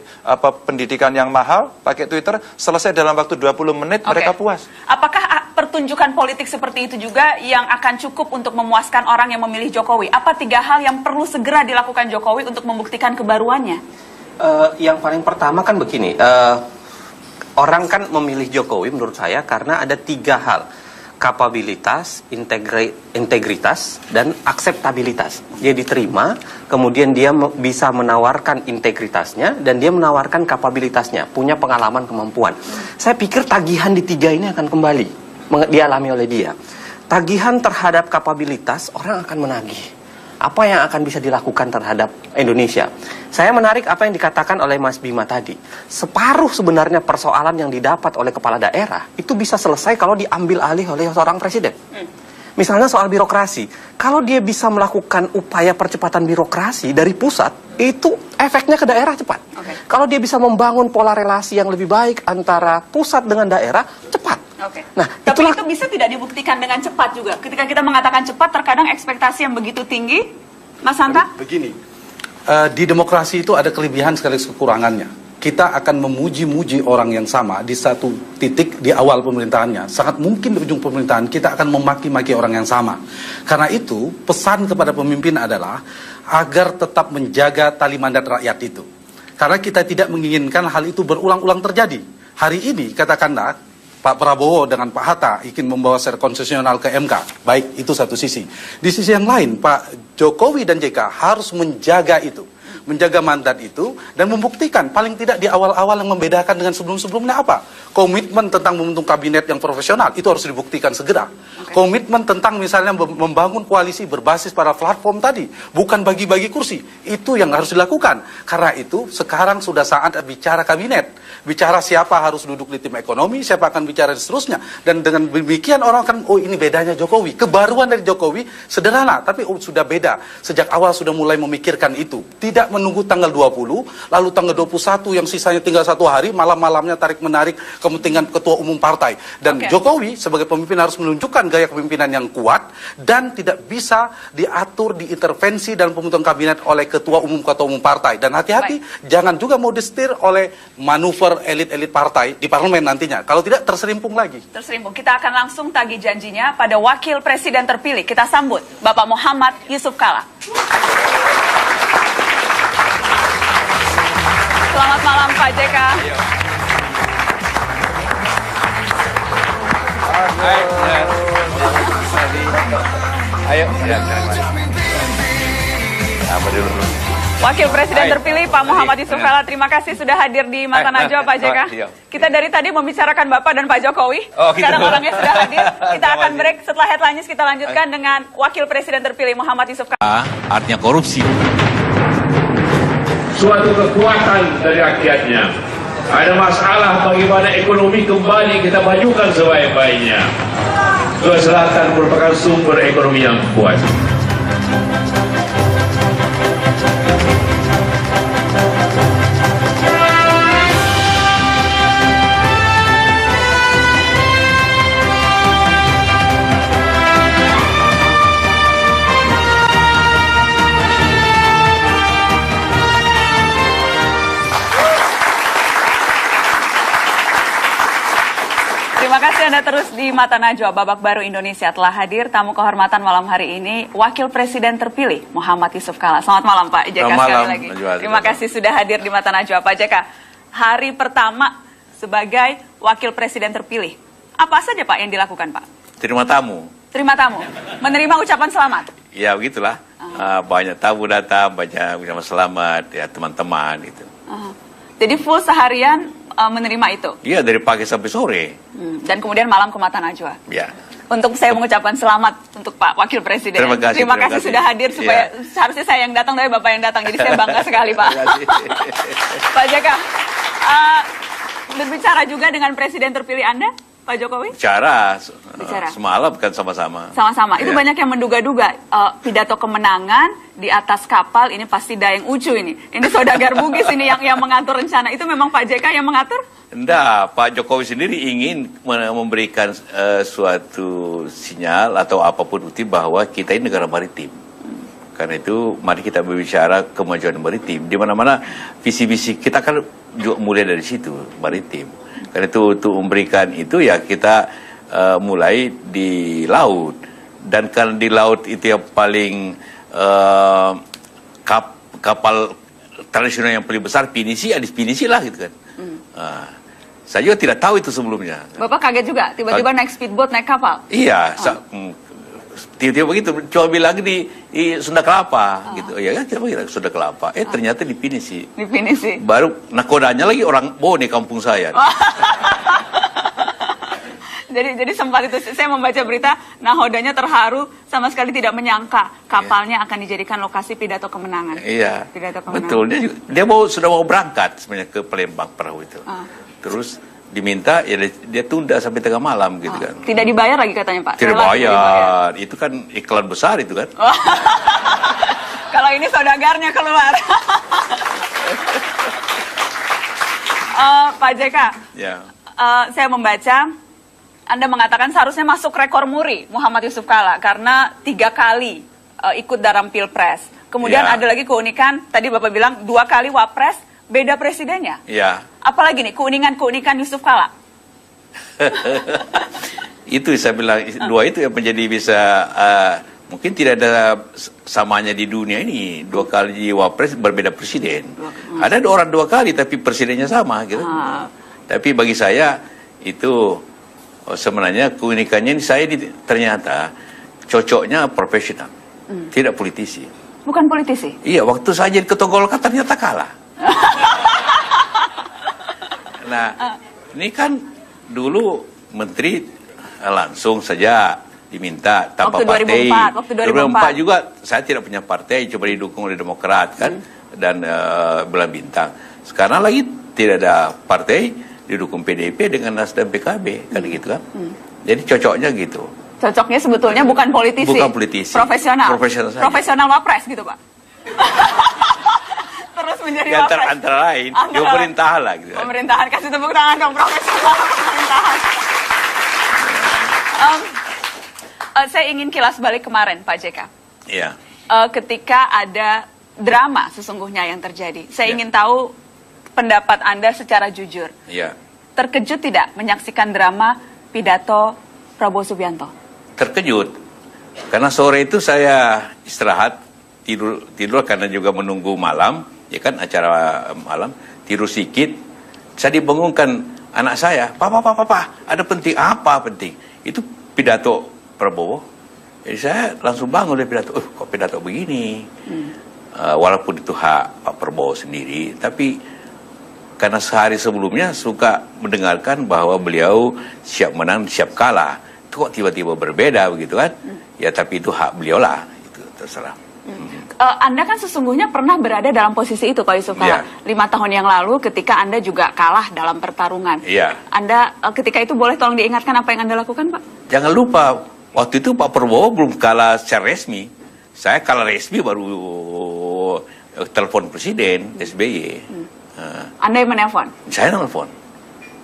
pendidikan yang mahal, pakai Twitter, selesai dalam waktu 20 menit, mereka puas. Apakah pertunjukan politik seperti itu juga yang akan cukup untuk memuaskan orang yang memilih Jokowi? Apa 3 hal yang perlu segera dilakukan Jokowi untuk membuktikan kebaruannya? Yang paling pertama kan begini, orang kan memilih Jokowi menurut saya karena ada 3 hal. Kapabilitas, integritas, dan akseptabilitas. Dia diterima, kemudian dia bisa menawarkan integritasnya, dan dia menawarkan kapabilitasnya, punya pengalaman, kemampuan. Saya pikir tagihan di 3 ini akan kembali, dialami oleh dia. Tagihan terhadap kapabilitas, orang akan menagih. Apa yang akan bisa dilakukan terhadap Indonesia? Saya menarik apa yang dikatakan oleh Mas Bima tadi. Separuh sebenarnya persoalan yang didapat oleh kepala daerah itu bisa selesai kalau diambil alih oleh seorang presiden. Misalnya soal birokrasi. Kalau dia bisa melakukan upaya percepatan birokrasi dari pusat, itu efeknya ke daerah cepat. Kalau dia bisa membangun pola relasi yang lebih baik antara pusat dengan daerah, cepat. Nah, tapi itu bisa tidak dibuktikan dengan cepat juga. Ketika kita mengatakan cepat, terkadang ekspektasi yang begitu tinggi, Mas Hanta? Begini, di demokrasi itu ada kelebihan sekaligus kekurangannya. Kita akan memuji-muji orang yang sama di satu titik di awal pemerintahannya. Sangat mungkin di ujung pemerintahan kita akan memaki-maki orang yang sama. Karena itu, pesan kepada pemimpin adalah agar tetap menjaga tali mandat rakyat itu. Karena kita tidak menginginkan hal itu berulang-ulang terjadi. Hari ini, katakanlah, Pak Prabowo dengan Pak Hatta ingin membawa secara konstitusional ke MK. Baik, itu satu sisi. Di sisi yang lain, Pak Jokowi dan JK harus menjaga itu. Menjaga mandat itu dan membuktikan paling tidak di awal-awal yang membedakan dengan sebelum-sebelumnya apa? Komitmen tentang membentuk kabinet yang profesional itu harus dibuktikan segera. Komitmen tentang misalnya membangun koalisi berbasis pada platform tadi, bukan bagi-bagi kursi. Itu yang harus dilakukan. Karena itu sekarang sudah saat bicara kabinet. Bicara siapa harus duduk di tim ekonomi, siapa akan bicara dan seterusnya. Dan dengan demikian orang akan, oh ini bedanya Jokowi. Kebaruan dari Jokowi sederhana, tapi sudah beda. Sejak awal sudah mulai memikirkan itu. Tidak menunggu tanggal 20, lalu tanggal 21 yang sisanya tinggal 1 hari, malam-malamnya tarik-menarik kepentingan ketua umum partai. Dan Jokowi sebagai pemimpin harus menunjukkan gaya kepemimpinan yang kuat dan tidak bisa diatur, diintervensi dalam pembentukan kabinet oleh ketua umum partai. Dan hati-hati, jangan juga mau disetir oleh manuver elit-elit partai di parlemen nantinya. Kalau tidak, terserimpung lagi. Terserimpung. Kita akan langsung tagih janjinya pada Wakil Presiden terpilih. Kita sambut Bapak Muhammad Yusuf Kalla. Selamat malam Pak JK. Ayo. Wakil Presiden terpilih Pak Muhammad Yusuf Kalla, terima kasih sudah hadir di Mata Najwa Pak JK. Kita dari tadi membicarakan Bapak dan Pak Jokowi. Sekarang orangnya sudah hadir. Kita akan break, setelah headline-nya kita lanjutkan dengan Wakil Presiden terpilih Muhammad Yusuf Kalla. Artinya korupsi. Suatu kekuatan dari rakyatnya. Ada masalah bagaimana ekonomi kembali kita majukan sebaik-baiknya. Sulawesi Selatan merupakan sumber ekonomi yang kuat. Terima kasih Anda terus di Mata Najwa. Babak baru Indonesia telah hadir. Tamu kehormatan malam hari ini Wakil Presiden terpilih Muhammad Yusuf Kalla. Selamat malam Pak JK sekali lagi. Terima kasih sudah hadir di Mata Najwa Pak JK. Hari pertama sebagai Wakil Presiden terpilih, apa saja Pak yang dilakukan Pak? Terima tamu. Terima tamu, menerima ucapan selamat. Ya begitulah. Banyak tamu datang, banyak ucapan selamat ya teman-teman itu. Jadi full seharian menerima itu? Iya, dari pagi sampai sore. Dan kemudian malam ke Mata Najwa? Ya. Untuk saya mengucapkan selamat untuk Pak Wakil Presiden. Terima kasih sudah hadir, supaya seharusnya saya yang datang, tapi Bapak yang datang. Jadi saya bangga sekali Pak. Pak JK, berbicara juga dengan Presiden terpilih Anda, Pak Jokowi? Bicara. Semalam kan sama-sama. Sama-sama. Itu banyak yang menduga-duga pidato kemenangan di atas kapal ini pasti Daeng Ucu ini. Ini Saudagar Bugis ini yang mengatur rencana. Itu memang Pak JK yang mengatur? Enggak, Pak Jokowi sendiri ingin memberikan suatu sinyal atau apapun bukti bahwa kita ini negara maritim. Karena itu mari kita berbicara kemajuan maritim. Di mana-mana visi-visi kita kan juga mulai dari situ, maritim. Karena itu untuk memberikan itu ya kita mulai di laut. Dan karena di laut itu yang paling kapal tradisional yang paling besar pinisi, definisi lah gitu kan. Saya juga tidak tahu itu sebelumnya. Bapak kaget juga, tiba-tiba naik speedboat, naik kapal? Iya, tiba-tiba begitu, coba bilang di Sunda Kelapa, gitu. Ya kan, kita bilang Sunda Kelapa. Ternyata di Pinisi. Di Pinisi. Baru nakodanya lagi orang Bone kampung saya. Jadi sempat itu saya membaca berita, nahodanya terharu, sama sekali tidak menyangka kapalnya akan dijadikan lokasi pidato kemenangan. Iya, Pidato kemenangan. betul. Dia sudah mau berangkat sebenarnya ke Palembang perahu itu. Terus diminta, ya dia tunda sampai tengah malam gitu kan. Tidak dibayar lagi katanya Pak? Tidak Rela bayar. Itu kan iklan besar itu kan. Kalau ini saudagarnya keluar. Pak JK, Ya. saya membaca Anda mengatakan seharusnya masuk rekor muri Muhammad Yusuf Kalla karena 3 kali ikut dalam Pilpres. Kemudian Ya. ada lagi keunikan, tadi Bapak bilang 2 kali Wapres, beda presidennya. Ya. Apalagi nih keunikan Yusuf Kalla? Itu saya bilang, 2 itu yang menjadi bisa, mungkin tidak ada samanya di dunia ini. 2 kali Wapres berbeda presiden. Ada orang 2 kali tapi presidennya sama gitu. Tapi bagi saya itu sebenarnya keunikannya ini saya ternyata cocoknya profesional, tidak politisi. Bukan politisi? Iya, waktu saya jadi ketua Golkar ternyata kalah. Nah, ini kan dulu menteri langsung saja diminta tanpa Waktu partai. 2004, waktu 2004 juga saya tidak punya partai, coba didukung oleh Demokrat kan dan Bulan Bintang. Sekarang lagi tidak ada partai, didukung PDIP dengan Nasdem PKB kan gitu kan. Jadi cocoknya gitu. Cocoknya sebetulnya bukan politisi. Bukan politisi. Profesional. Profesional saja. Profesional Wapres gitu, Pak. Terus menjadi Ya, Wapres. antara lain, di pemerintahan lah gitu. Pemerintahan, kasih tepuk tangan dong, profesional pemerintahan. Saya ingin kilas balik kemarin, Pak JK. Iya. Ketika ada drama sesungguhnya yang terjadi. Saya Ya. ingin tahu pendapat Anda secara jujur. Iya. Terkejut tidak menyaksikan drama pidato Prabowo Subianto? Terkejut. Karena sore itu saya istirahat, tidur karena juga menunggu malam, ya kan acara malam, tidur sedikit. Saya dibangunkan anak saya, Papa, ada penting apa penting? Itu pidato Prabowo. Jadi saya langsung bangun dari pidato, kok pidato begini? Walaupun itu hak Pak Prabowo sendiri, tapi karena sehari sebelumnya suka mendengarkan bahwa beliau siap menang, siap kalah. Itu kok tiba-tiba berbeda begitu kan? Ya tapi itu hak beliau lah, itu terserah. Anda kan sesungguhnya pernah berada dalam posisi itu, Pak Yusuf Kalla. 5 tahun yang lalu ketika Anda juga kalah dalam pertarungan. Iya. Anda ketika itu boleh tolong diingatkan apa yang Anda lakukan, Pak? Jangan lupa, waktu itu Pak Prabowo belum kalah secara resmi. Saya kalah resmi baru telepon Presiden SBY. Anda yang menelpon? Saya nelfon,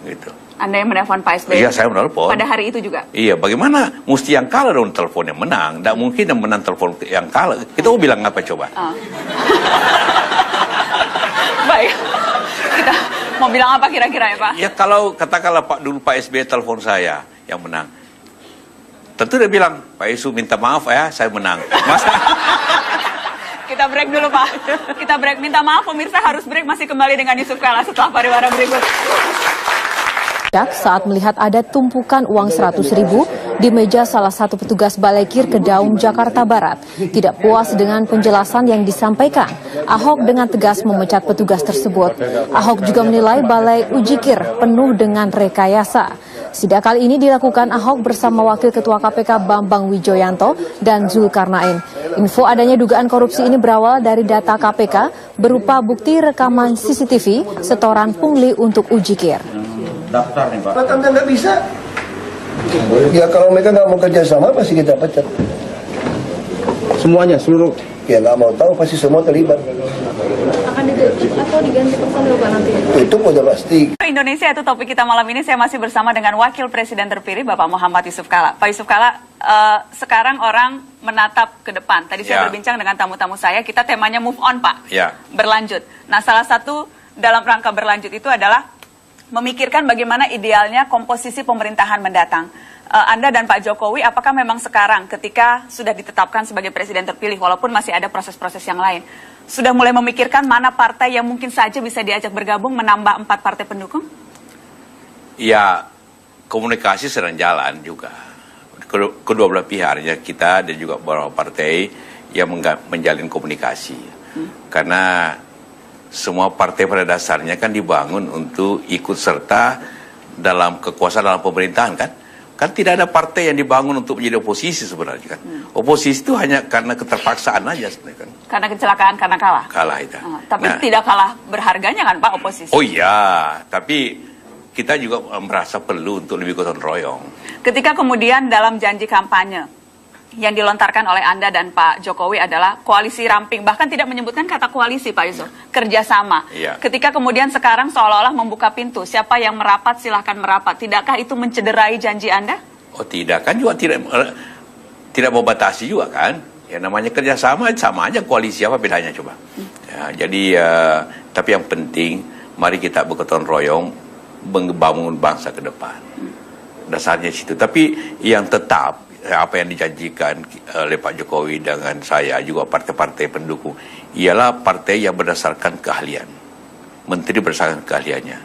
gitu. Anda yang menelpon Pak SBY? Iya, saya menelpon. Pada hari itu juga? Iya, bagaimana mesti yang kalah dong telepon yang menang? Tidak mungkin yang menang telepon yang kalah. Kita mau bilang apa coba? Baik, kita mau bilang apa kira-kira ya Pak? Ya kalau katakanlah dulu Pak SBY telepon saya yang menang. Tentu dia bilang, Pak Yusuf minta maaf ya, saya menang. Masa? Kita break dulu Pak. Kita break. Minta maaf pemirsa harus break, masih kembali dengan Yusuf Kalla setelah pariwara berikut. Saat melihat ada tumpukan uang 100.000 di meja salah satu petugas Balekir Kedaung, Jakarta Barat. Tidak puas dengan penjelasan yang disampaikan, Ahok dengan tegas memecat petugas tersebut. Ahok juga menilai Balai Ujikir penuh dengan rekayasa. Sidak kali ini dilakukan Ahok bersama Wakil Ketua KPK Bambang Wijoyanto dan Zulkarnain. Info adanya dugaan korupsi ini berawal dari data KPK berupa bukti rekaman CCTV setoran pungli untuk Ujikir. Daftar nih Pak. Pak Anda nggak bisa. Ya kalau mereka nggak mau kerja sama pasti kita pecat. Semuanya, seluruh. Ya nggak mau tahu pasti semua terlibat. Akan ditutup atau diganti personil Pak nanti? Tutup udah pasti. Indonesia itu topik kita malam ini. Saya masih bersama dengan Wakil Presiden terpilih Bapak Muhammad Yusuf Kalla. Pak Yusuf Kalla, sekarang orang menatap ke depan. Tadi saya berbincang dengan tamu-tamu saya, kita temanya move on Pak. Ya. Berlanjut. Nah salah satu dalam rangka berlanjut itu adalah memikirkan bagaimana idealnya komposisi pemerintahan mendatang. Anda dan Pak Jokowi, apakah memang sekarang ketika sudah ditetapkan sebagai presiden terpilih, walaupun masih ada proses-proses yang lain, sudah mulai memikirkan mana partai yang mungkin saja bisa diajak bergabung menambah 4 partai pendukung? Ya, komunikasi sedang jalan juga. Kedua belah pihaknya kita dan juga beberapa partai yang menjalin komunikasi. Karena semua partai pada dasarnya kan dibangun untuk ikut serta dalam kekuasaan dalam pemerintahan kan. Kan tidak ada partai yang dibangun untuk menjadi oposisi sebenarnya kan. Oposisi itu hanya karena keterpaksaan aja sebenarnya kan. Karena kecelakaan, karena kalah. Kalah itu. Tapi tidak kalah berharganya kan Pak oposisi? Oh iya, tapi kita juga merasa perlu untuk lebih gotong royong. Ketika kemudian dalam janji kampanye yang dilontarkan oleh Anda dan Pak Jokowi adalah koalisi ramping, bahkan tidak menyebutkan kata koalisi Pak Yusuf, kerjasama. Iya. Ketika kemudian sekarang seolah-olah membuka pintu, siapa yang merapat silahkan merapat, tidakkah itu mencederai janji Anda? Oh tidak, kan juga tidak membatasi juga kan. Ya namanya kerjasama sama aja koalisi, apa bedanya coba. Ya, jadi tapi yang penting mari kita bergotong royong membangun bangsa ke depan. Dasarnya situ. Tapi yang tetap apa yang dijanjikan oleh Pak Jokowi dengan saya juga partai-partai pendukung ialah partai yang berdasarkan keahlian. Menteri berdasarkan keahliannya.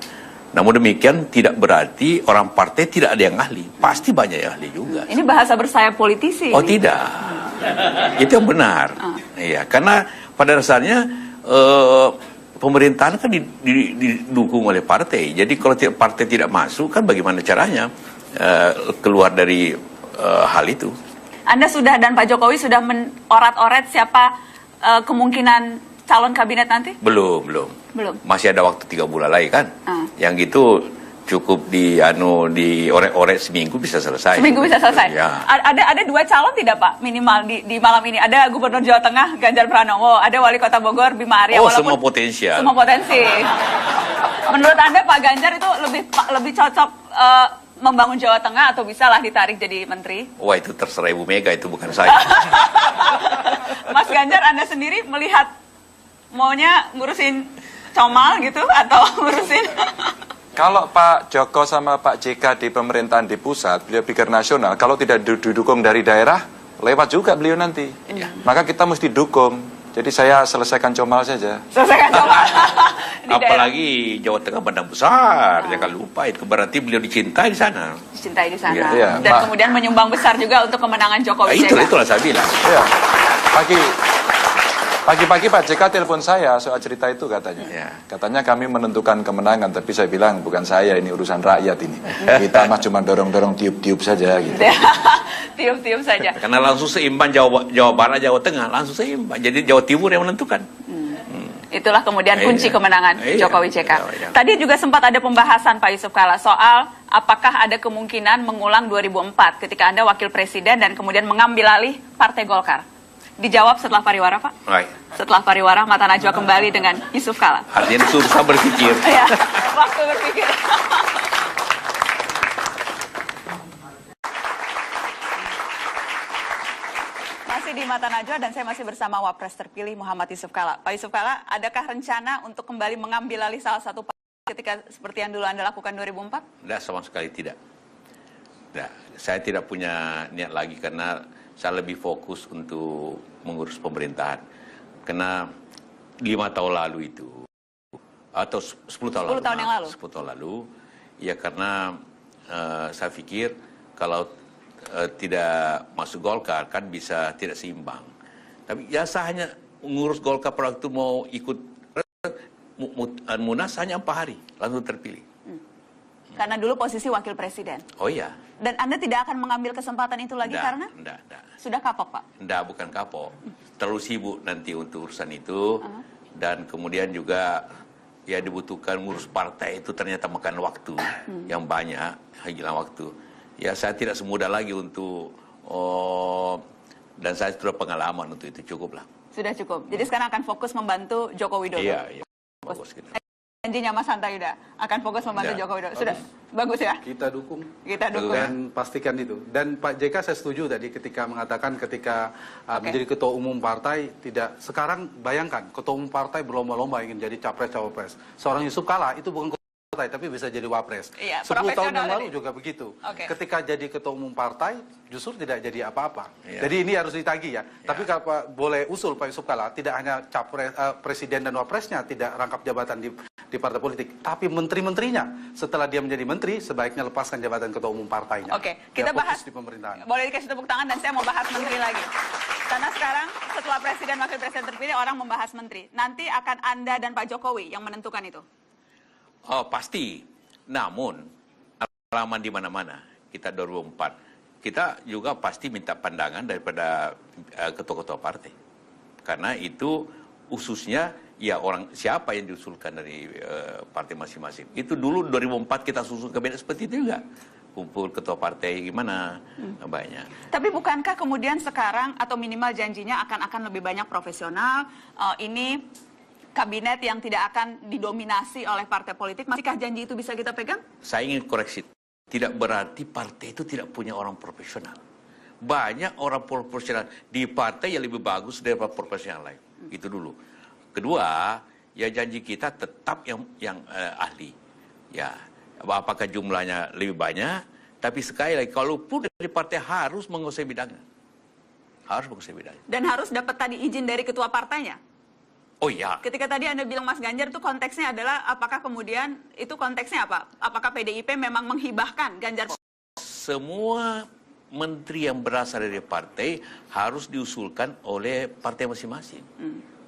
Namun demikian tidak berarti orang partai tidak ada yang ahli. Pasti banyak yang ahli juga. Ini bahasa bersayap politisi. Oh tidak. Itu yang benar. Iya, karena pada dasarnya pemerintahan kan didukung oleh partai. Jadi kalau partai tidak masuk kan bagaimana caranya keluar dari hal itu. Anda sudah dan Pak Jokowi sudah menorat-oret siapa kemungkinan calon kabinet nanti? Belum. Masih ada waktu 3 bulan lagi kan. Yang gitu cukup diorek-orek seminggu bisa selesai. Seminggu bisa selesai. Ya. Ada 2 calon tidak Pak minimal di malam ini? Ada Gubernur Jawa Tengah Ganjar Pranowo, ada Wali Kota Bogor Bima Arya. Oh semua potensial. Semua potensi. Menurut Anda Pak Ganjar itu lebih cocok membangun Jawa Tengah atau bisalah ditarik jadi menteri? Wah itu terserah Ibu Mega, itu bukan saya. Mas Ganjar, Anda sendiri melihat maunya ngurusin Comal gitu atau ngurusin? Kalau Pak Joko sama Pak JK di pemerintahan di pusat, beliau pikir nasional, kalau tidak didukung dari daerah, lewat juga beliau nanti. Maka kita mesti dukung. Jadi saya selesaikan Comal saja. Selesaikan Comal. Apalagi Jawa Tengah bandang besar, jangan lupa itu berarti beliau dicintai di sana. Dicintai di sana. Iya, Dan kemudian menyumbang besar juga untuk kemenangan Jokowi. Itulah saya bilang. Iya. Pagi-pagi Pak JK telepon saya soal cerita itu katanya. Ya. Katanya kami menentukan kemenangan, tapi saya bilang bukan saya, ini urusan rakyat ini. Kita mah cuma dorong-dorong tiup-tiup saja gitu. Tiup-tiup saja. Karena langsung seimbang Jawa Barat, Jawa Tengah, langsung seimbang. Jadi Jawa Timur yang menentukan. Itulah kemudian kunci kemenangan Jokowi JK. Tadi juga sempat ada pembahasan Pak Yusuf Kalla soal apakah ada kemungkinan mengulang 2004 ketika Anda wakil presiden dan kemudian mengambil alih Partai Golkar. Dijawab setelah pariwara, Pak. Baik. Setelah pariwara, Mata Najwa kembali dengan Yusuf Kalla. Artinya susah berpikir. Ya, waktu berpikir. Masih di Mata Najwa dan saya masih bersama Wapres terpilih Muhammad Yusuf Kalla. Pak Yusuf Kalla, adakah rencana untuk kembali mengambil alih salah satu partai ketika seperti yang dulu Anda lakukan 2004? Tidak, sama sekali tidak. Nah, saya tidak punya niat lagi karena saya lebih fokus untuk mengurus pemerintahan. Karena 5 tahun lalu itu, atau 10 tahun 10 tahun yang lalu. 10 tahun lalu, ya karena saya pikir kalau tidak masuk Golkar kan bisa tidak seimbang. Tapi ya saya hanya mengurus Golkar pada waktu mau ikut Munas hanya 4 hari, langsung terpilih. Karena dulu posisi wakil presiden. Oh iya. Dan Anda tidak akan mengambil kesempatan itu lagi karena? Enggak. Sudah kapok, Pak? Enggak, bukan kapok. Terlalu sibuk nanti untuk urusan itu. Dan kemudian juga ya dibutuhkan ngurus partai itu ternyata makan waktu yang banyak, hilang waktu. Ya saya tidak semudah lagi untuk, dan saya sudah pengalaman untuk itu, cukup lah. Sudah cukup. Jadi sekarang akan fokus membantu Joko Widodo. Iya. Bagus gitu. Janjinya Mas Hanta Yuda akan fokus membantu Joko Widodo. Sudah bagus ya? Kita dukung. Kita dukung. Dan pastikan itu. Dan Pak JK saya setuju tadi ketika mengatakan ketika menjadi ketua umum partai tidak. Sekarang bayangkan ketua umum partai berlomba-lomba ingin jadi capres cawapres. Seorang Yusuf Kalla itu bukan tapi bisa jadi wapres. Iya, 10 tahun profesional yang lalu ini. juga begitu. Oke. Ketika jadi ketua umum partai, justru tidak jadi apa-apa. Iya. Jadi ini harus ditagih ya. Tapi kalau boleh usul Pak Yusuf Kalla, tidak hanya presiden dan wapresnya tidak rangkap jabatan di partai politik, tapi menteri-menterinya setelah dia menjadi menteri sebaiknya lepaskan jabatan ketua umum partainya. Oke, kita Dia bahas fokus di pemerintahan. Boleh dikasih tepuk tangan dan saya mau bahas menteri lagi. Karena sekarang setelah presiden wakil presiden terpilih orang membahas menteri. Nanti akan Anda dan Pak Jokowi yang menentukan itu. Oh pasti. Namun pengalaman di mana-mana. Kita 2004. Kita juga pasti minta pandangan daripada ketua-ketua partai. Karena itu khususnya ya orang siapa yang diusulkan dari partai masing-masing. Itu dulu 2004 kita susun kabinet seperti itu juga. Kumpul ketua partai gimana banyak. Tapi bukankah kemudian sekarang atau minimal janjinya akan lebih banyak profesional, ini kabinet yang tidak akan didominasi oleh partai politik, masihkah janji itu bisa kita pegang? Saya ingin koreksi, tidak berarti partai itu tidak punya orang profesional. Banyak orang profesional di partai yang lebih bagus daripada profesional lain. Itu dulu. Kedua, ya janji kita tetap yang ahli. Ya, apakah jumlahnya lebih banyak? Tapi sekali lagi, kalaupun dari partai harus menguasai bidangnya. Harus menguasai bidangnya. Dan harus dapat tadi izin dari ketua partainya? Oh iya. Ketika tadi Anda bilang Mas Ganjar itu konteksnya adalah apakah kemudian itu konteksnya apa? Apakah PDIP memang menghibahkan Ganjar? Semua menteri yang berasal dari partai harus diusulkan oleh partai masing-masing.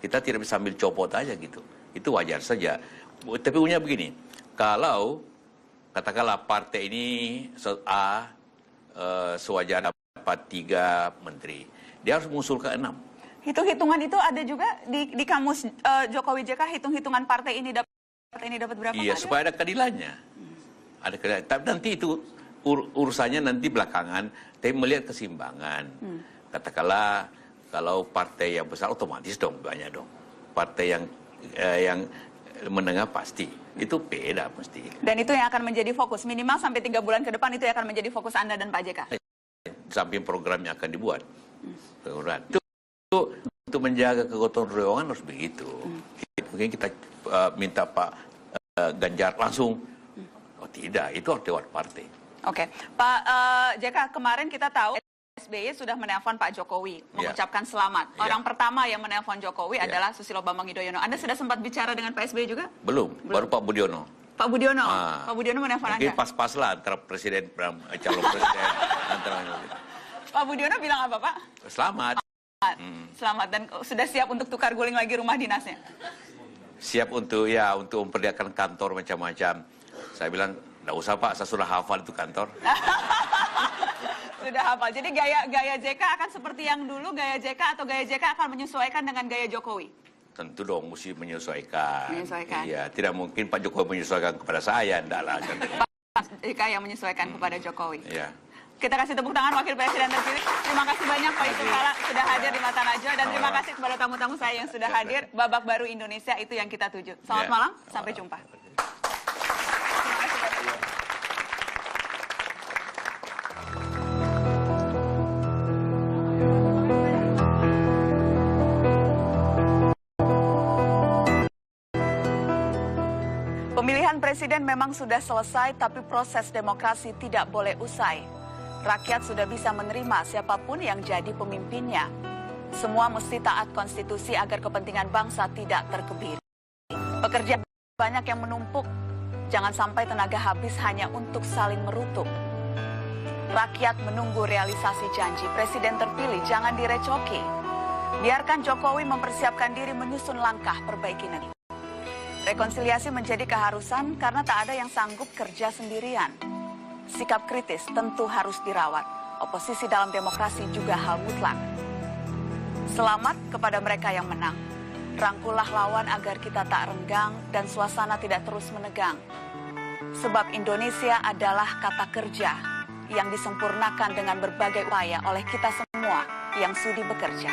Kita tidak bisa ambil copot aja gitu. Itu wajar saja. Tapi punya begini, kalau katakanlah partai ini A sewajarnya dapat 3 menteri, dia harus mengusulkan 6. Hitung-hitungan itu ada juga di kamus Jokowi JK, hitung-hitungan partai ini dapat berapa? Iya, supaya ada keadilannya. Ada keadilan. Tapi nanti itu urusannya nanti belakangan, tapi melihat keseimbangan. Katakanlah kalau partai yang besar otomatis dong banyak dong. Partai yang menengah pasti itu beda mesti. Dan itu yang akan menjadi fokus minimal sampai 3 bulan ke depan, itu yang akan menjadi fokus Anda dan Pak JK. Samping programnya akan dibuat. Itu untuk menjaga kegotong royongan harus begitu. Mungkin kita minta Pak Ganjar langsung. Oh tidak, itu harus lewat partai. Oke, Pak JK, kemarin kita tahu SBY sudah menelpon Pak Jokowi mengucapkan selamat. Orang pertama yang menelpon Jokowi adalah Susilo Bambang Yudhoyono. Anda sudah sempat bicara dengan Pak SBY juga? Belum. Baru Pak Budiono. Pak Budiono, Pak Budiono menelpon Anda. Mungkin pas-pas lah antara presiden calon presiden antara. Pak Budiono bilang apa Pak? Selamat. Selamat, dan sudah siap untuk tukar guling lagi rumah dinasnya? Siap untuk memperlihatkan kantor macam-macam. Saya bilang, nggak usah Pak, saya sudah hafal itu kantor. Sudah hafal. Jadi gaya JK akan seperti yang dulu, gaya JK atau gaya JK akan menyesuaikan dengan gaya Jokowi? Tentu dong, mesti menyesuaikan. Menyesuaikan. Iya, tidak mungkin Pak Jokowi menyesuaikan kepada saya, enggak lah. Pak JK yang menyesuaikan kepada Jokowi. Iya. Kita kasih tepuk tangan Wakil Presiden terpilih. Terima kasih banyak Pak Yusuf Kalla sudah hadir di Mata Najwa, dan terima kasih kepada tamu-tamu saya yang sudah hadir. Babak baru Indonesia itu yang kita tuju. Selamat malam, sampai jumpa. Pemilihan presiden memang sudah selesai, tapi proses demokrasi tidak boleh usai. Rakyat sudah bisa menerima siapapun yang jadi pemimpinnya. Semua mesti taat konstitusi agar kepentingan bangsa tidak terkebiri. Pekerjaan banyak yang menumpuk. Jangan sampai tenaga habis hanya untuk saling merutuk. Rakyat menunggu realisasi janji presiden terpilih, jangan direcoki. Biarkan Jokowi mempersiapkan diri menyusun langkah perbaiki negeri. Rekonsiliasi menjadi keharusan karena tak ada yang sanggup kerja sendirian. Sikap kritis tentu harus dirawat. Oposisi dalam demokrasi juga hal mutlak. Selamat kepada mereka yang menang. Rangkulah lawan agar kita tak renggang dan suasana tidak terus menegang. Sebab Indonesia adalah kata kerja yang disempurnakan dengan berbagai upaya oleh kita semua yang sudi bekerja.